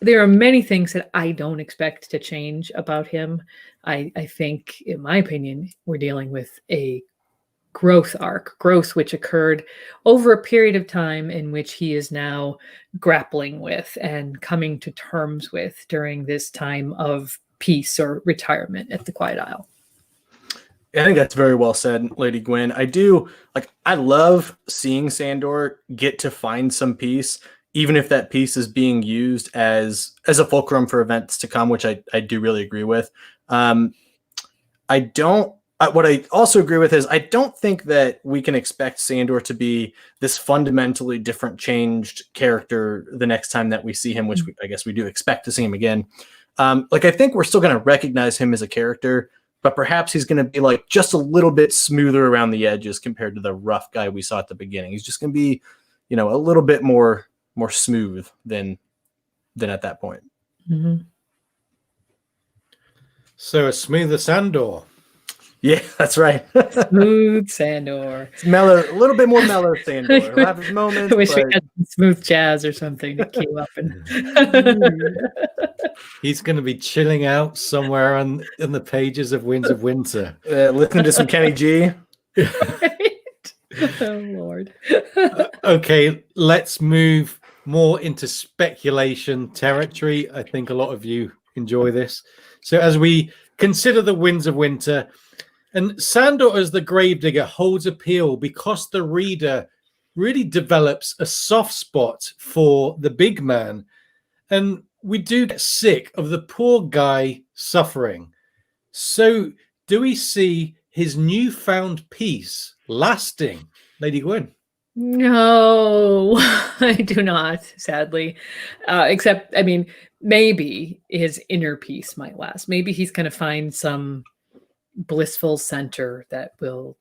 there are many things that I don't expect to change about him. I think, in my opinion, we're dealing with a growth arc, growth which occurred over a period of time in which he is now grappling with and coming to terms with during this time of peace or retirement at the Quiet Isle. I think that's very well said, Lady Gwen. I love seeing Sandor get to find some peace, even if that peace is being used as a fulcrum for events to come, which I do really agree with. What I also agree with is I don't think that we can expect Sandor to be this fundamentally different, changed character the next time that we see him, which I guess we do expect to see him again. I think we're still going to recognize him as a character, but perhaps he's going to be like just a little bit smoother around the edges compared to the rough guy we saw at the beginning. He's just going to be, a little bit more smooth than at that point. Mm-hmm. So a smoother Sandor. Yeah, that's right. Smooth Sandor. It's mellow, a little bit more mellow Sandor. He'll have his moments. I wish we had some smooth jazz or something to keep up. He's going to be chilling out somewhere in the pages of Winds of Winter. Listening to some Kenny G. Oh, Lord. Okay, let's move more into speculation territory. I think a lot of you enjoy this. So as we consider the Winds of Winter, and Sandor as the Gravedigger holds appeal because the reader really develops a soft spot for the big man. And we do get sick of the poor guy suffering. So do we see his newfound peace lasting, Lady Gwen? No, I do not, sadly. Except, maybe his inner peace might last. Maybe he's going to find some blissful center that will,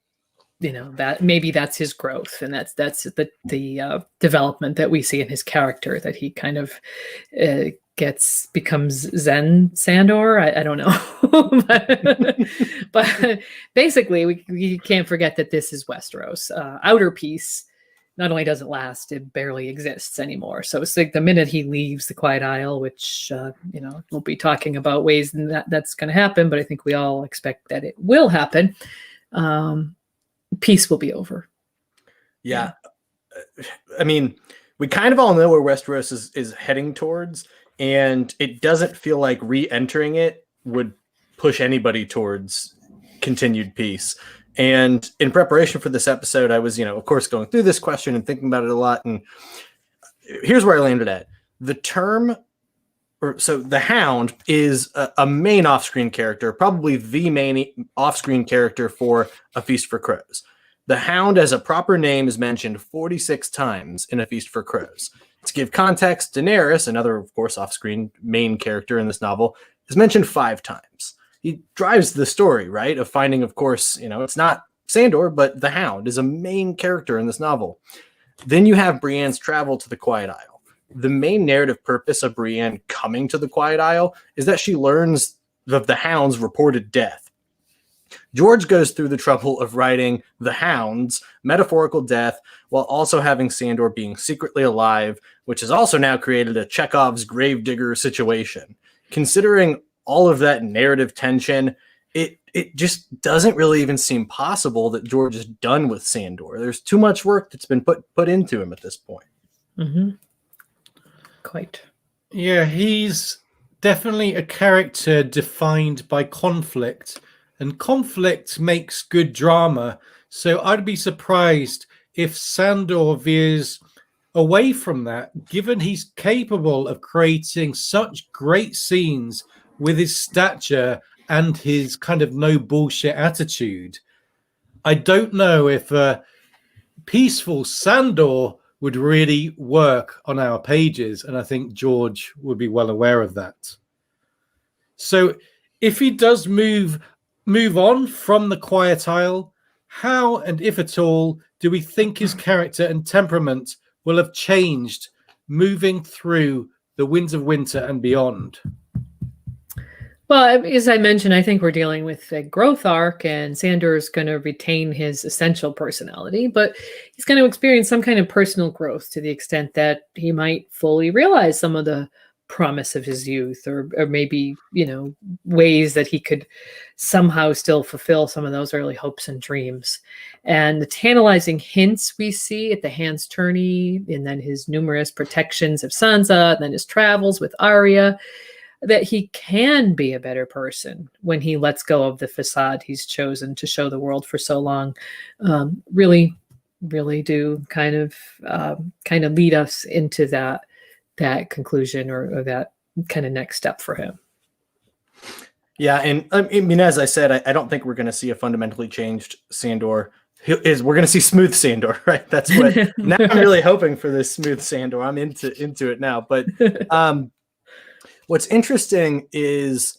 that maybe that's his growth, and that's the development that we see in his character, that he kind of becomes Zen Sandor. I don't know, but basically we can't forget that this is Westeros. Outer peace not only doesn't last, it barely exists anymore. So it's like the minute he leaves the Quiet Isle, which, we'll be talking about ways that's going to happen, but I think we all expect that it will happen. Peace will be over. Yeah. We kind of all know where Westeros is heading towards, and it doesn't feel like re-entering it would push anybody towards continued peace. And in preparation for this episode, I was, of course, going through this question and thinking about it a lot. And here's where I landed at. The Hound is a main off-screen character, probably the main off-screen character for A Feast for Crows. The Hound, as a proper name, is mentioned 46 times in A Feast for Crows. To give context, Daenerys, another, of course, off-screen main character in this novel, is mentioned 5 times. He drives the story, right, of finding, of course, it's not Sandor, but the Hound is a main character in this novel. Then you have Brienne's travel to the Quiet Isle. The main narrative purpose of Brienne coming to the Quiet Isle is that she learns of the Hound's reported death. George goes through the trouble of writing the Hound's metaphorical death while also having Sandor being secretly alive, which has also now created a Chekhov's gravedigger situation. Considering all of that narrative tension, it just doesn't really even seem possible that George is done with Sandor. There's too much work that's been put into him at this point. Mm-hmm. Quite. Yeah, he's definitely a character defined by conflict, and conflict makes good drama. So I'd be surprised if Sandor veers away from that, given he's capable of creating such great scenes with his stature and his kind of no bullshit attitude. I don't know if peaceful Sandor would really work on our pages, and I think George would be well aware of that. So if he does move on from the Quiet Isle, how, and if at all, do we think his character and temperament will have changed moving through the Winds of Winter and beyond? Well, as I mentioned, I think we're dealing with a growth arc, and Sandor is going to retain his essential personality, but he's going to experience some kind of personal growth to the extent that he might fully realize some of the promise of his youth, or maybe, ways that he could somehow still fulfill some of those early hopes and dreams. And the tantalizing hints we see at the hand's tourney, and then his numerous protections of Sansa, and then his travels with Arya, that he can be a better person when he lets go of the facade he's chosen to show the world for so long, really do kind of lead us into that conclusion, or that kind of next step for him. Yeah, and I mean, as I said, I don't think we're going to see a fundamentally changed Sandor. We're going to see smooth Sandor, right? That's what. Now I'm really hoping for this smooth Sandor. I'm into it now. But what's interesting is,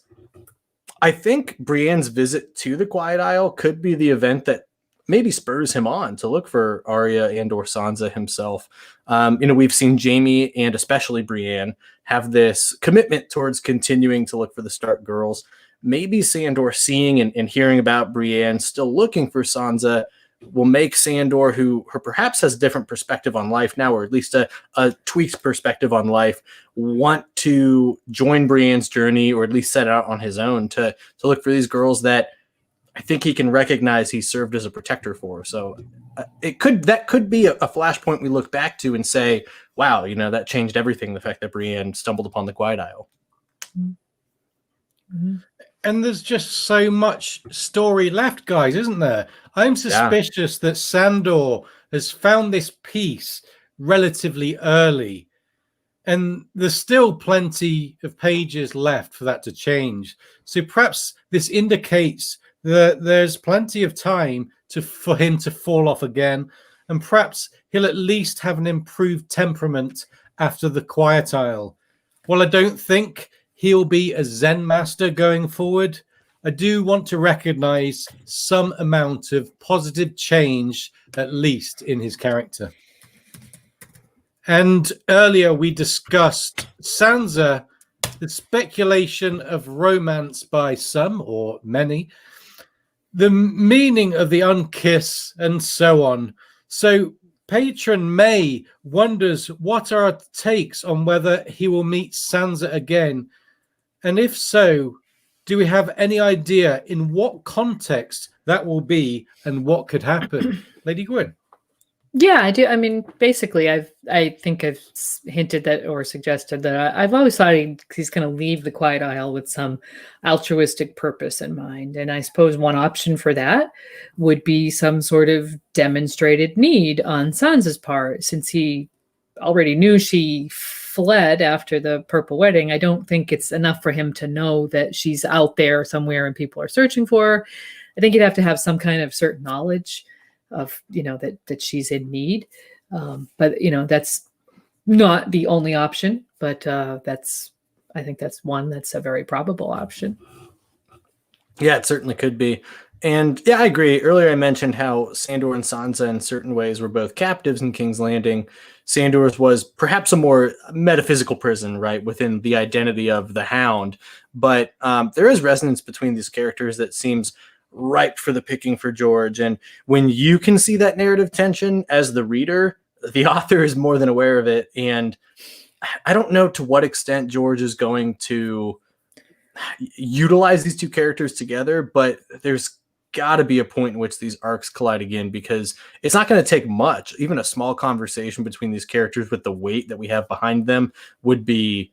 I think Brienne's visit to the Quiet Isle could be the event that maybe spurs him on to look for Arya and or Sansa himself. We've seen Jaime and especially Brienne have this commitment towards continuing to look for the Stark girls. Maybe Sandor seeing and hearing about Brienne still looking for Sansa will make Sandor, who perhaps has a different perspective on life now, or at least a tweaked perspective on life, want to join Brienne's journey, or at least set out on his own to look for these girls that I think he can recognize he served as a protector for. So that could be a flashpoint we look back to and say, wow, that changed everything. The fact that Brienne stumbled upon the Quiet Isle. Mm-hmm. And there's just so much story left, guys, isn't there? I'm suspicious that Sandor has found this piece relatively early, and there's still plenty of pages left for that to change. So perhaps this indicates that there's plenty of time for him to fall off again, and perhaps he'll at least have an improved temperament after the Quiet Isle. While I don't think he'll be a Zen master going forward, I do want to recognize some amount of positive change, at least in his character. And earlier we discussed Sansa, the speculation of romance by some or many, the meaning of the unkiss, and so on. So Patron May wonders what are our takes on whether he will meet Sansa again, and if so, do we have any idea in what context that will be and what could happen? Lady Gwyn. Yeah, I do. I mean, basically, I think I've hinted that, or suggested that I've always thought he's going to leave the Quiet Isle with some altruistic purpose in mind. And I suppose one option for that would be some sort of demonstrated need on Sansa's part, since he already knew she fled after the Purple Wedding. I don't think it's enough for him to know that she's out there somewhere and people are searching for her. I think you'd have to have some kind of certain knowledge of, that she's in need. But that's not the only option, but I think that's one that's a very probable option. Yeah, it certainly could be. And yeah, I agree. Earlier I mentioned how Sandor and Sansa in certain ways were both captives in King's Landing. Sandor's was perhaps a more metaphysical prison, right, within the identity of the Hound. But there is resonance between these characters that seems ripe for the picking for George. And when you can see that narrative tension as the reader, the author is more than aware of it. And I don't know to what extent George is going to utilize these two characters together, but there's got to be a point in which these arcs collide again, because it's not going to take much. Even a small conversation between these characters with the weight that we have behind them would be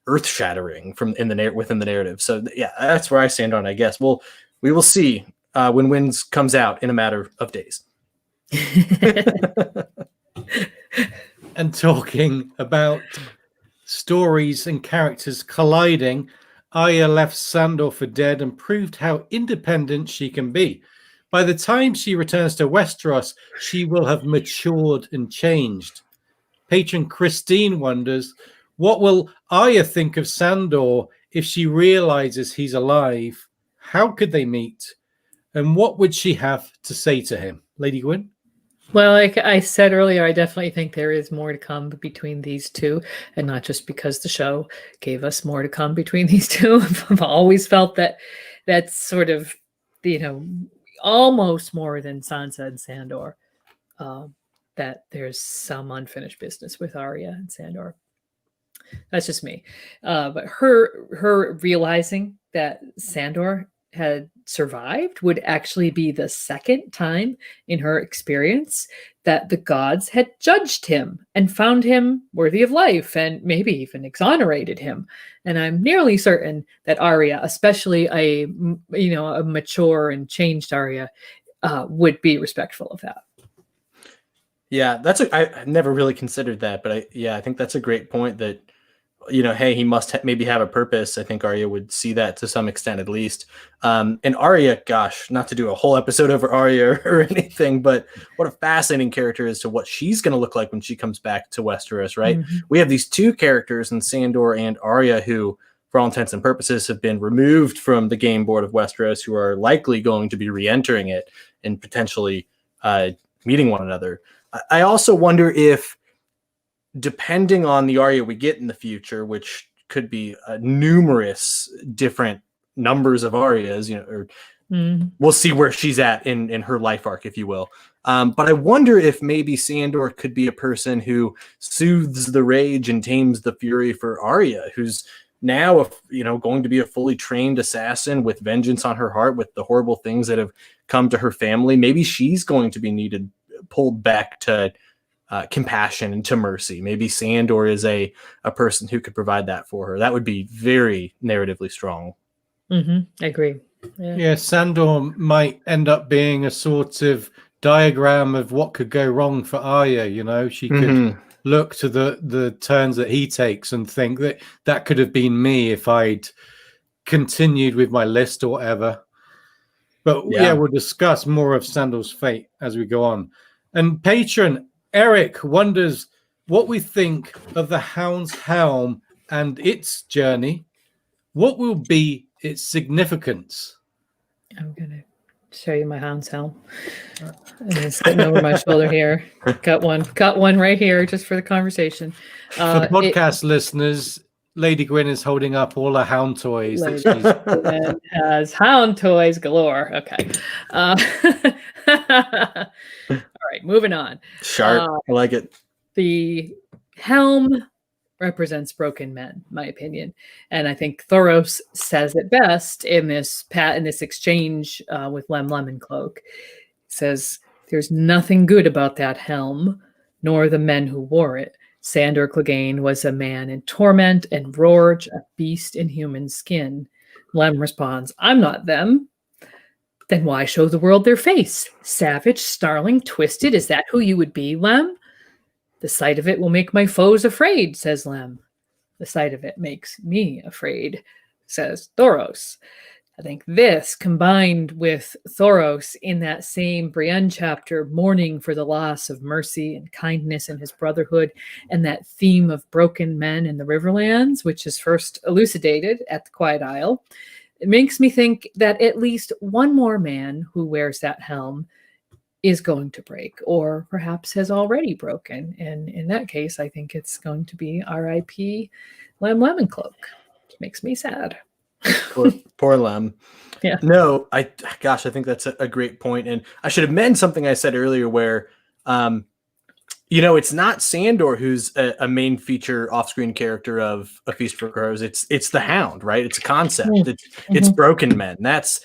earth-shattering within the narrative. So yeah, that's where I stand on it, I guess. Well, we will see when Winds comes out in a matter of days. And talking about stories and characters colliding, Arya left Sandor for dead and proved how independent she can be. By the time she returns to Westeros, she will have matured and changed. Patron Christine wonders, what will Arya think of Sandor if she realizes he's alive? How could they meet? And what would she have to say to him? Lady Gwyn? Well, like I said earlier, I definitely think there is more to come between these two, and not just because the show gave us more to come between these two. I've always felt that that's sort of, almost more than Sansa and Sandor, that there's some unfinished business with Arya and Sandor. That's just me. But her realizing that Sandor had survived would actually be the second time in her experience that the gods had judged him and found him worthy of life and maybe even exonerated him. And I'm nearly certain that Arya, especially a mature and changed Arya, would be respectful of that. Yeah, I never really considered that, but I think that's a great point that, hey, he must maybe have a purpose. I think Arya would see that to some extent, at least. And Arya, gosh, not to do a whole episode over Arya or anything, but what a fascinating character as to what she's going to look like when she comes back to Westeros, right? Mm-hmm. We have these two characters in Sandor and Arya who, for all intents and purposes, have been removed from the game board of Westeros, who are likely going to be re-entering it and potentially meeting one another. I also wonder if, depending on the Arya we get in the future, which could be numerous different numbers of Aryas, we'll see where she's at in her life arc, if you will. But I wonder if maybe Sandor could be a person who soothes the rage and tames the fury for Arya, who's now, going to be a fully trained assassin with vengeance on her heart, with the horrible things that have come to her family. Maybe she's going to be pulled back to compassion and to mercy. Maybe Sandor is a person who could provide that for her. That would be very narratively strong. I agree. Yeah, Sandor might end up being a sort of diagram of what could go wrong for Arya. She could look to the turns that he takes and think that could have been me if I'd continued with my list or whatever. But yeah, we'll discuss more of Sandor's fate as we go on. And patron Eric wonders what we think of the Hound's Helm and its journey. What will be its significance? I'm going to show you my Hound's Helm. And it's sitting over my shoulder here. Got one right here just for the conversation. For podcast listeners, Lady Gwyn is holding up all the hound toys. Lady Gwyn has hound toys galore. Okay. All right, moving on. Sharp. I like it. The helm represents broken men, my opinion. And I think Thoros says it best in this exchange with Lem Lemoncloak. He says, "There's nothing good about that helm, nor the men who wore it. Sandor Clegane was a man in torment, and Rorge a beast in human skin." Lem responds, "I'm not them." "Then why show the world their face? Savage, snarling, twisted, is that who you would be, Lem?" "The sight of it will make my foes afraid," says Lem. "The sight of it makes me afraid," says Thoros. I think this, combined with Thoros in that same Brienne chapter, mourning for the loss of mercy and kindness in his brotherhood, and that theme of broken men in the Riverlands, which is first elucidated at the Quiet Isle, it makes me think that at least one more man who wears that helm is going to break, or perhaps has already broken. And in that case, I think it's going to be R.I.P. Lem Lemoncloak, which makes me sad. Poor Lem. Yeah. No, I think that's a great point. And I should amend something I said earlier where, it's not Sandor who's a main feature off-screen character of A Feast for Crows. It's the Hound, right? It's a concept. It's broken men. That's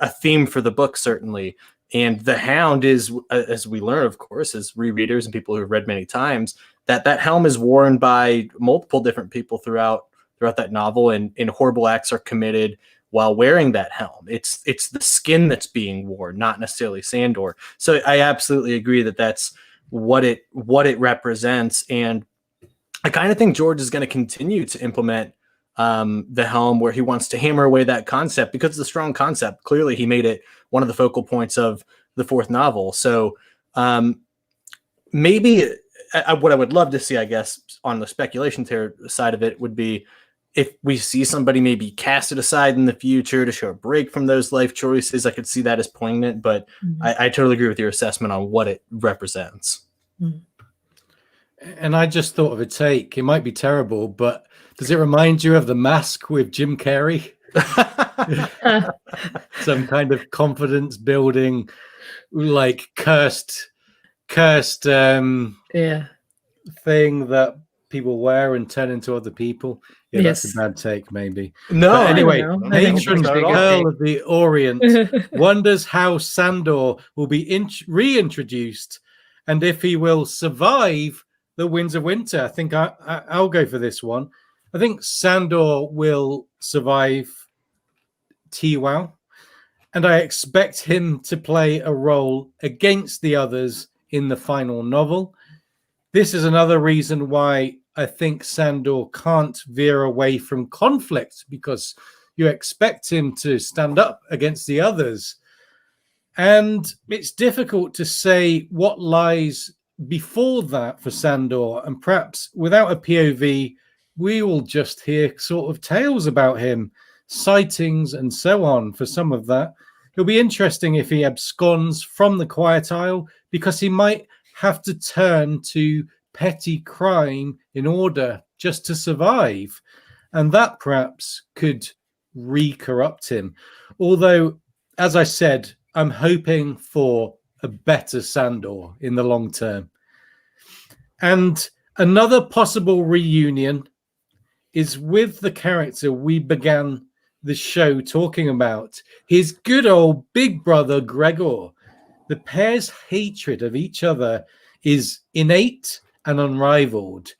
a theme for the book, certainly. And the Hound is, as we learn, of course, as rereaders and people who have read many times, that helm is worn by multiple different people throughout that novel, and horrible acts are committed while wearing that helm. It's the skin that's being worn, not necessarily Sandor. So I absolutely agree that that's what it represents. And I kind of think George is going to continue to implement the helm, where he wants to hammer away that concept because it's a strong concept. Clearly, he made it one of the focal points of the fourth novel. So maybe what I would love to see, I guess, on the speculation side of it would be if we see somebody maybe casted aside in the future to show a break from those life choices. I could see that as poignant, but I totally agree with your assessment on what it represents. And I just thought of a take. It might be terrible, but does it remind you of The Mask with Jim Carrey? Some kind of confidence building, like cursed thing that people wear and turn into other people. Yeah, that's Yes. a bad take, maybe. No, But I don't anyway, know. I think it's patron not at all. Pearl of the Orient wonders how Sandor will be reintroduced and if he will survive the Winds of Winter. I think I'll go for this one. I think Sandor will survive TWoW, and I expect him to play a role against the others in the final novel. This is another reason why I think Sandor can't veer away from conflict, because you expect him to stand up against the others. And it's difficult to say what lies before that for Sandor. And perhaps without a POV, we will just hear sort of tales about him, sightings and so on for some of that. It'll be interesting if he absconds from the Quiet Isle, because he might have to turn to petty crime in order just to survive. And that perhaps could re-corrupt him. Although, as I said, I'm hoping for a better Sandor in the long term. And another possible reunion is with the character we began the show talking about, his good old big brother Gregor. The pair's hatred of each other is innate and unrivaled.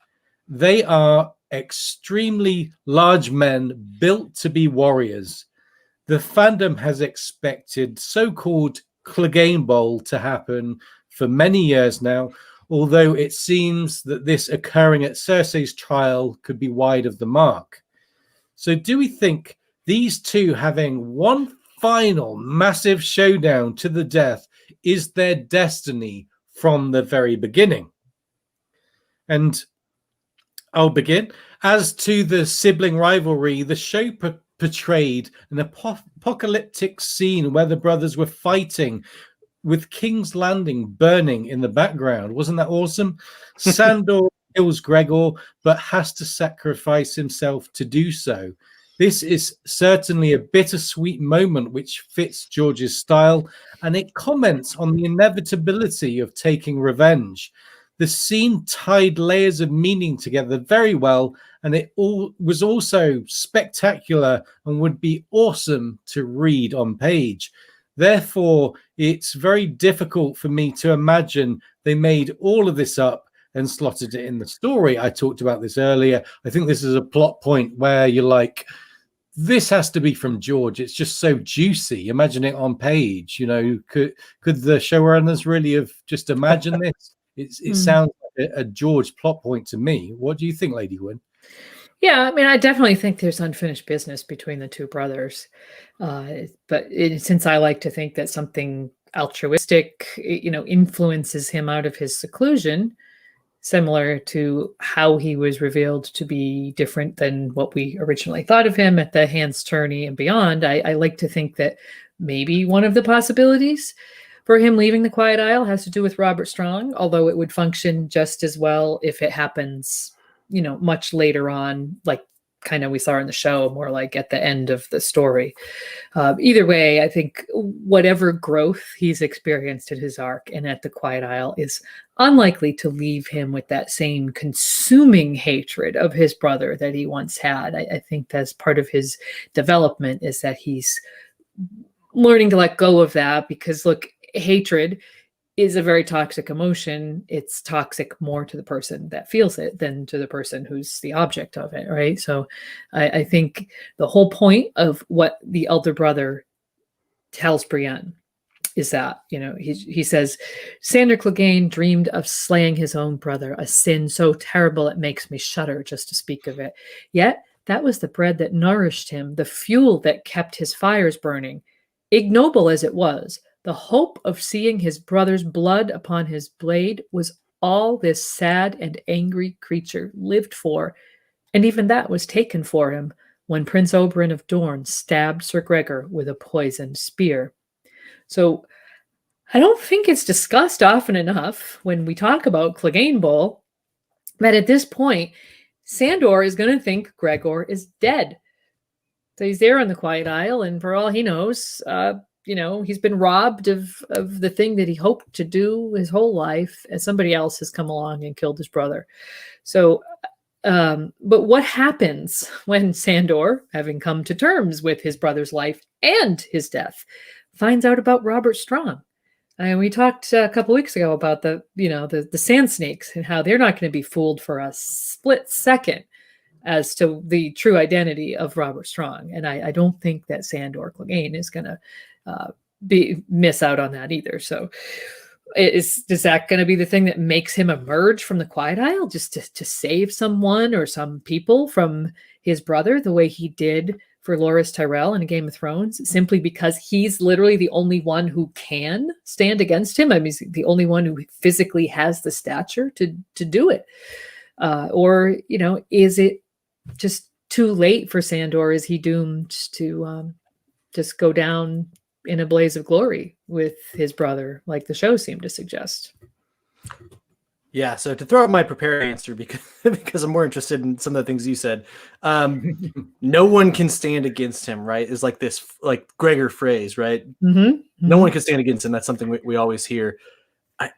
They are extremely large men built to be warriors. The fandom has expected so-called Clegane Bowl to happen for many years now, although it seems that this occurring at Cersei's trial could be wide of the mark. So do we think these two having one final massive showdown to the death is their destiny from the very beginning? And I'll begin. As to the sibling rivalry, the show portrayed an apocalyptic scene where the brothers were fighting with King's Landing burning in the background. Wasn't that awesome? Sandor kills Gregor, but has to sacrifice himself to do so. This is certainly a bittersweet moment which fits George's style, and it comments on the inevitability of taking revenge. The scene tied layers of meaning together very well, and it all was also spectacular and would be awesome to read on page. Therefore, it's very difficult for me to imagine they made all of this up and slotted it in the story. I talked about this earlier. I think this is a plot point where you're like, this has to be from George. It's just so juicy. Imagine it on page. You know, could the showrunners really have just imagined this? It sounds like a George plot point to me. What do you think, Lady Gwyn? Yeah, I mean, I definitely think there's unfinished business between the two brothers. But since I like to think that something altruistic, influences him out of his seclusion, similar to how he was revealed to be different than what we originally thought of him at the Hand's Tourney and beyond, I like to think that maybe one of the possibilities for him leaving the Quiet Isle has to do with Robert Strong, although it would function just as well if it happens, much later on, like kind of we saw in the show, more like at the end of the story. Either way, I think whatever growth he's experienced at his arc and at the Quiet Isle is unlikely to leave him with that same consuming hatred of his brother that he once had. I think that's part of his development, is that he's learning to let go of that, because look, hatred is a very toxic emotion. It's toxic more to the person that feels it than to the person who's the object of it, right? So I think the whole point of what the elder brother tells Brienne is that, he says, Sandor Clegane dreamed of slaying his own brother, a sin so terrible it makes me shudder just to speak of it. Yet that was the bread that nourished him, the fuel that kept his fires burning. Ignoble as it was, the hope of seeing his brother's blood upon his blade was all this sad and angry creature lived for, and even that was taken for him when Prince Oberyn of Dorne stabbed Sir Gregor with a poisoned spear. So I don't think it's discussed often enough when we talk about Clegane Bowl that at this point, Sandor is going to think Gregor is dead. So he's there on the Quiet Isle, and for all he knows, he's been robbed of the thing that he hoped to do his whole life, and somebody else has come along and killed his brother. So But what happens when Sandor, having come to terms with his brother's life and his death, finds out about Robert Strong? And we talked a couple weeks ago about the sand snakes and how they're not going to be fooled for a split second as to the true identity of Robert Strong. And I don't think that Sandor Clegane is going to miss out on that either. So is that going to be the thing that makes him emerge from the Quiet Isle, just to save someone or some people from his brother, the way he did for Loras Tyrell in Game of Thrones, simply because he's literally the only one who can stand against him? I mean, he's the only one who physically has the stature to do it. Or, is it just too late for Sandor? Is he doomed to just go down in a blaze of glory with his brother, like the show seemed to suggest? Yeah, so to throw out my prepared answer, because I'm more interested in some of the things you said, no one can stand against him, right? Is like this Gregor phrase, right? No one can stand against him. That's something we always hear. I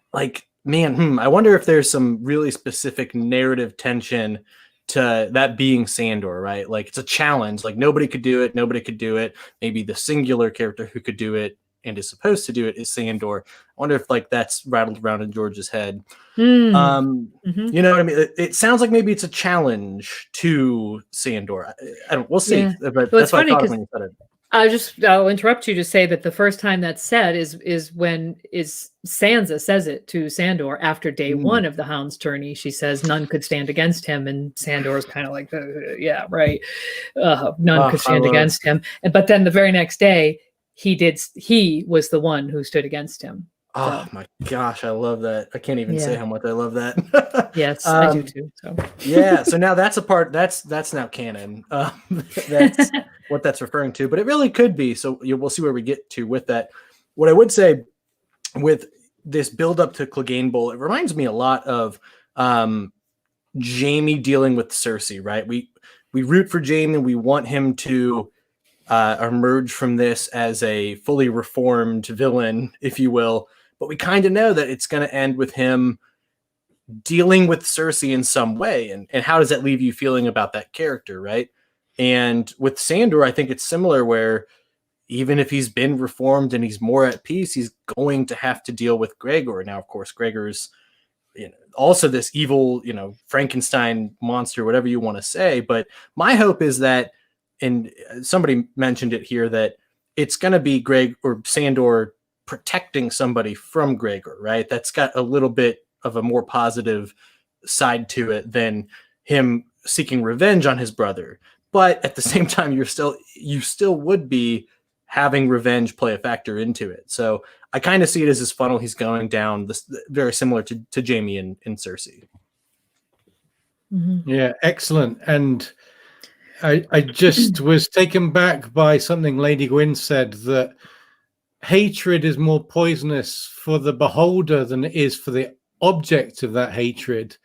wonder if there's some really specific narrative tension to that being Sandor, right? Like, it's a challenge. Like, nobody could do it. Maybe the singular character who could do it and is supposed to do it is Sandor. I wonder if that's rattled around in George's head. You know what I mean? It sounds like maybe it's a challenge to Sandor. We'll see. Yeah. But Well, that's what I thought when you said it. I'll interrupt you to say that the first time that's said is when Sansa says it to Sandor after day one of the Hound's tourney. She says none could stand against him, and Sandor is kind of like, yeah, right. None could stand against him. But then the very next day, he was the one who stood against him. Oh my gosh, I love that. I can't even say how much I love that. Yes, I do too. So yeah, so now that's a part that's now canon. That's what that's referring to, but it really could be. So we'll see where we get to with that. What I would say with this build up to Clegane Bowl, it reminds me a lot of Jaime dealing with Cersei, right? We root for Jaime, we want him to emerge from this as a fully reformed villain, if you will. But we kind of know that it's going to end with him dealing with Cersei in some way. And how does that leave you feeling about that character, right? And with Sandor, I think it's similar, where even if he's been reformed and he's more at peace, he's going to have to deal with Gregor. Now, of course, Gregor's also this evil, Frankenstein monster, whatever you want to say. But my hope is that, and somebody mentioned it here, that it's going to be Greg or Sandor protecting somebody from Gregor, right? That's got a little bit of a more positive side to it than him seeking revenge on his brother. But at the same time, you still would be having revenge play a factor into it. So I kind of see it as this funnel he's going down, this very similar to Jaime and Cersei. Yeah, excellent. And I just was taken back by something Lady Gwyn said, that hatred is more poisonous for the beholder than it is for the object of that hatred.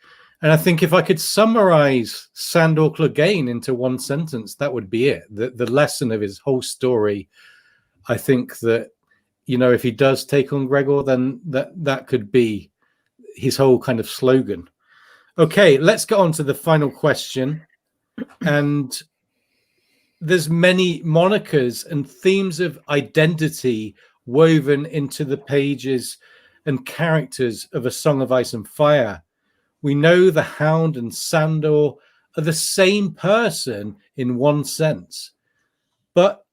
And I think if I could summarize Sandor Clegane into one sentence, that would be it. The lesson of his whole story, I think that, if he does take on Gregor, then that could be his whole kind of slogan. Okay, let's get on to the final question. And there's many monikers and themes of identity woven into the pages and characters of A Song of Ice and Fire. We know the Hound and Sandor are the same person in one sense, but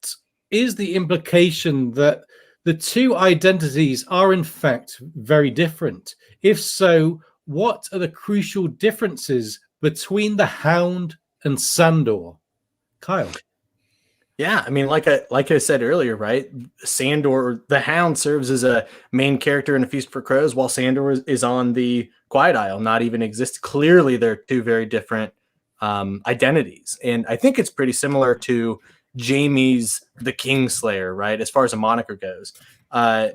is the implication that the two identities are in fact very different? If so, what are the crucial differences between the Hound and Sandor? Kyle. Yeah, I mean, like I said earlier, right? Sandor, the Hound, serves as a main character in A Feast for Crows, while Sandor is on the Quiet Isle, not even exist. Clearly, they're two very different identities, and I think it's pretty similar to Jaime's the Kingslayer, right? As far as a moniker goes,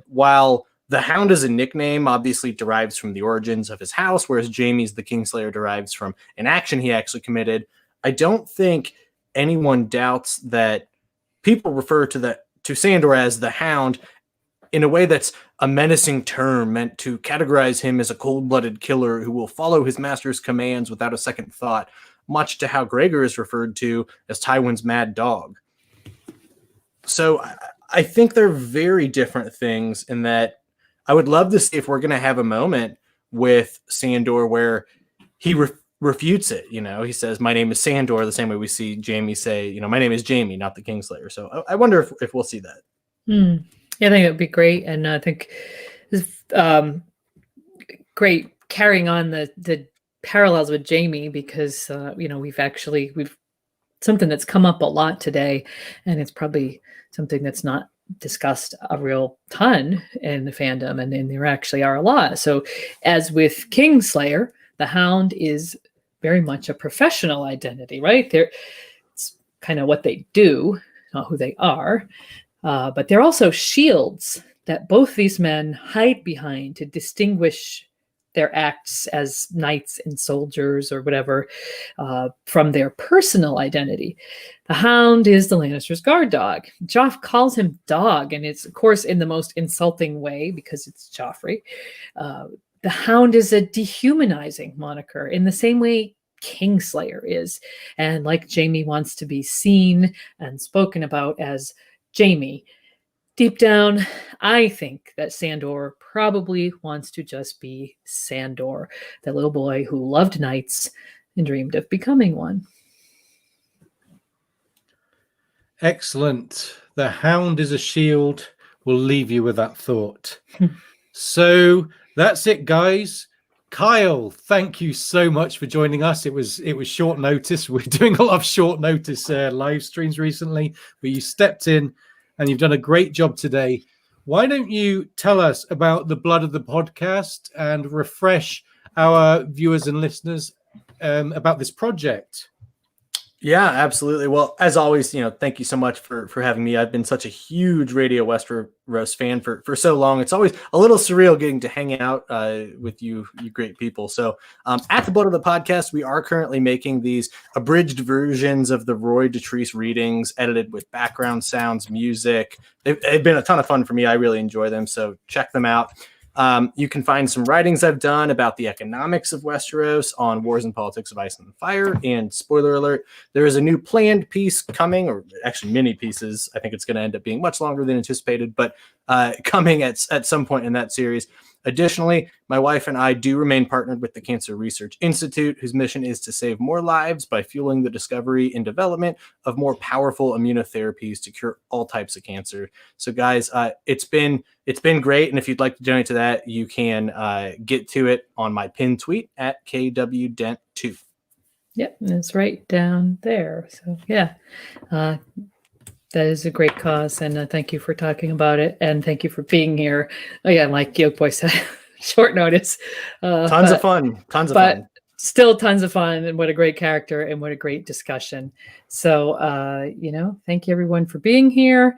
while the Hound as a nickname obviously derives from the origins of his house, whereas Jaime's the Kingslayer derives from an action he actually committed. I don't think anyone doubts that people refer to Sandor as the Hound in a way that's a menacing term meant to categorize him as a cold-blooded killer who will follow his master's commands without a second thought. much to how Gregor is referred to as Tywin's mad dog. So I think they're very different things in that I would love to see if we're going to have a moment with Sandor where he refutes it. He says, my name is Sandor, the same way we see Jaime say, my name is Jaime, not the Kingslayer. So I wonder if we'll see that. Yeah, I think it would be great. And I think it's great carrying on the parallels with Jaime because, we've something that's come up a lot today, and it's probably something that's not discussed a real ton in the fandom, and there actually are a lot. So as with Kingslayer, the Hound is very much a professional identity, right? It's kind of what they do, not who they are, but they're also shields that both these men hide behind to distinguish their acts as knights and soldiers or whatever from their personal identity. The Hound is the Lannisters' guard dog. Joff calls him dog, and it's, of course, in the most insulting way because it's Joffrey. The Hound is a dehumanizing moniker in the same way Kingslayer is. And like Jaime wants to be seen and spoken about as Jaime, deep down, I think that Sandor probably wants to just be Sandor, the little boy who loved knights and dreamed of becoming one. Excellent. The Hound is a shield. We'll leave you with that thought. So that's it, guys. Kyle, thank you so much for joining us. It was short notice. We're doing a lot of short notice live streams recently, but you stepped in and you've done a great job today. Why don't you tell us about the Blood of the podcast and refresh our viewers and listeners about this project? Yeah, absolutely. Well, as always, thank you so much for having me. I've been such a huge Radio Westeros fan for so long. It's always a little surreal getting to hang out with you great people. So at the Blood of the podcast, we are currently making these abridged versions of the Roy Dotrice readings, edited with background sounds, music. They've been a ton of fun for me. I really enjoy them. So check them out. You can find some writings I've done about the economics of Westeros on Wars and Politics of Ice and Fire. And spoiler alert, there is a new planned piece coming, or actually mini pieces. I think it's going to end up being much longer than anticipated, but coming at some point in that series. Additionally, my wife and I do remain partnered with the Cancer Research Institute, whose mission is to save more lives by fueling the discovery and development of more powerful immunotherapies to cure all types of cancer. So guys, it's been great. And if you'd like to donate to that, you can get to it on my pinned tweet at KWDent2. Yep, it's right down there. So yeah, that is a great cause, and thank you for talking about it, and thank you for being here. Again, like Yoke Boy said, short notice. Tons of fun. Still tons of fun, and what a great character, and what a great discussion. So, thank you everyone for being here.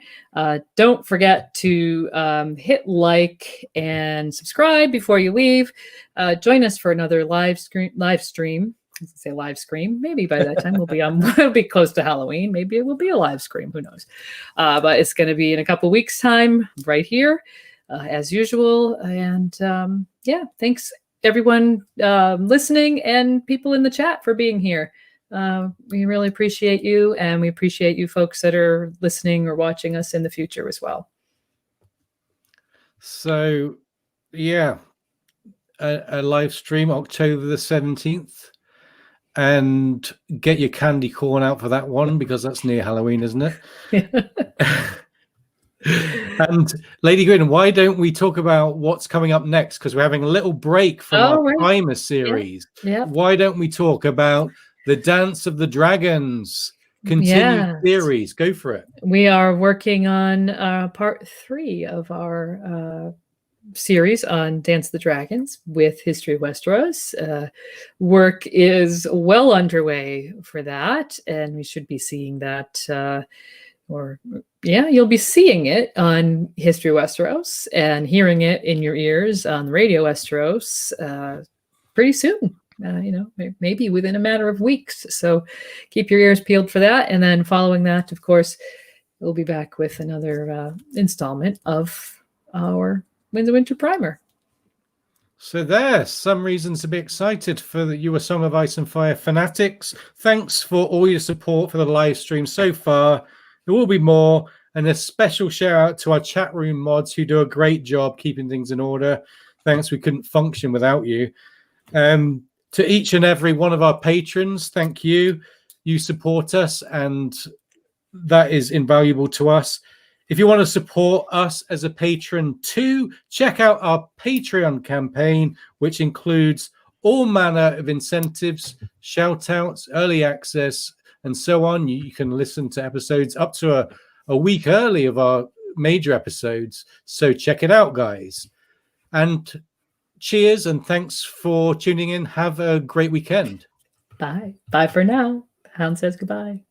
Don't forget to hit like and subscribe before you leave. Join us for another live stream. I say live stream. Maybe by that time we'll be close to Halloween. Maybe it will be a live stream. Who knows? But it's going to be in a couple weeks' time, right here, as usual. And thanks everyone listening and people in the chat for being here. We really appreciate you, and we appreciate you folks that are listening or watching us in the future as well. So, yeah, a live stream October the 17th. And get your candy corn out for that one, because that's near Halloween, isn't it? And Lady Gwyn, why don't we talk about what's coming up next? Because we're having a little break from our Primer series. Yeah. Why don't we talk about the Dance of the Dragons continued series? Go for it. We are working on part 3 of our series on Dance of the Dragons with History of Westeros. Work is well underway for that, and we should be seeing that, you'll be seeing it on History of Westeros and hearing it in your ears on Radio Westeros pretty soon. Maybe within a matter of weeks. So keep your ears peeled for that. And then following that, of course, we'll be back with another installment of our Winds of Winter Primer. So there's some reasons to be excited for the You A Song of Ice and Fire fanatics. Thanks for all your support for the live stream so far. There will be more, and a special shout out to our chat room mods who do a great job keeping things in order. Thanks, we couldn't function without you. To each and every one of our patrons, thank you. You support us, and that is invaluable to us. If you want to support us as a patron too, check out our Patreon campaign, which includes all manner of incentives, shout outs, early access, and so on. You can listen to episodes up to a week early of our major episodes. So check it out, guys. And cheers and thanks for tuning in. Have a great weekend. Bye. Bye for now. Hound says goodbye.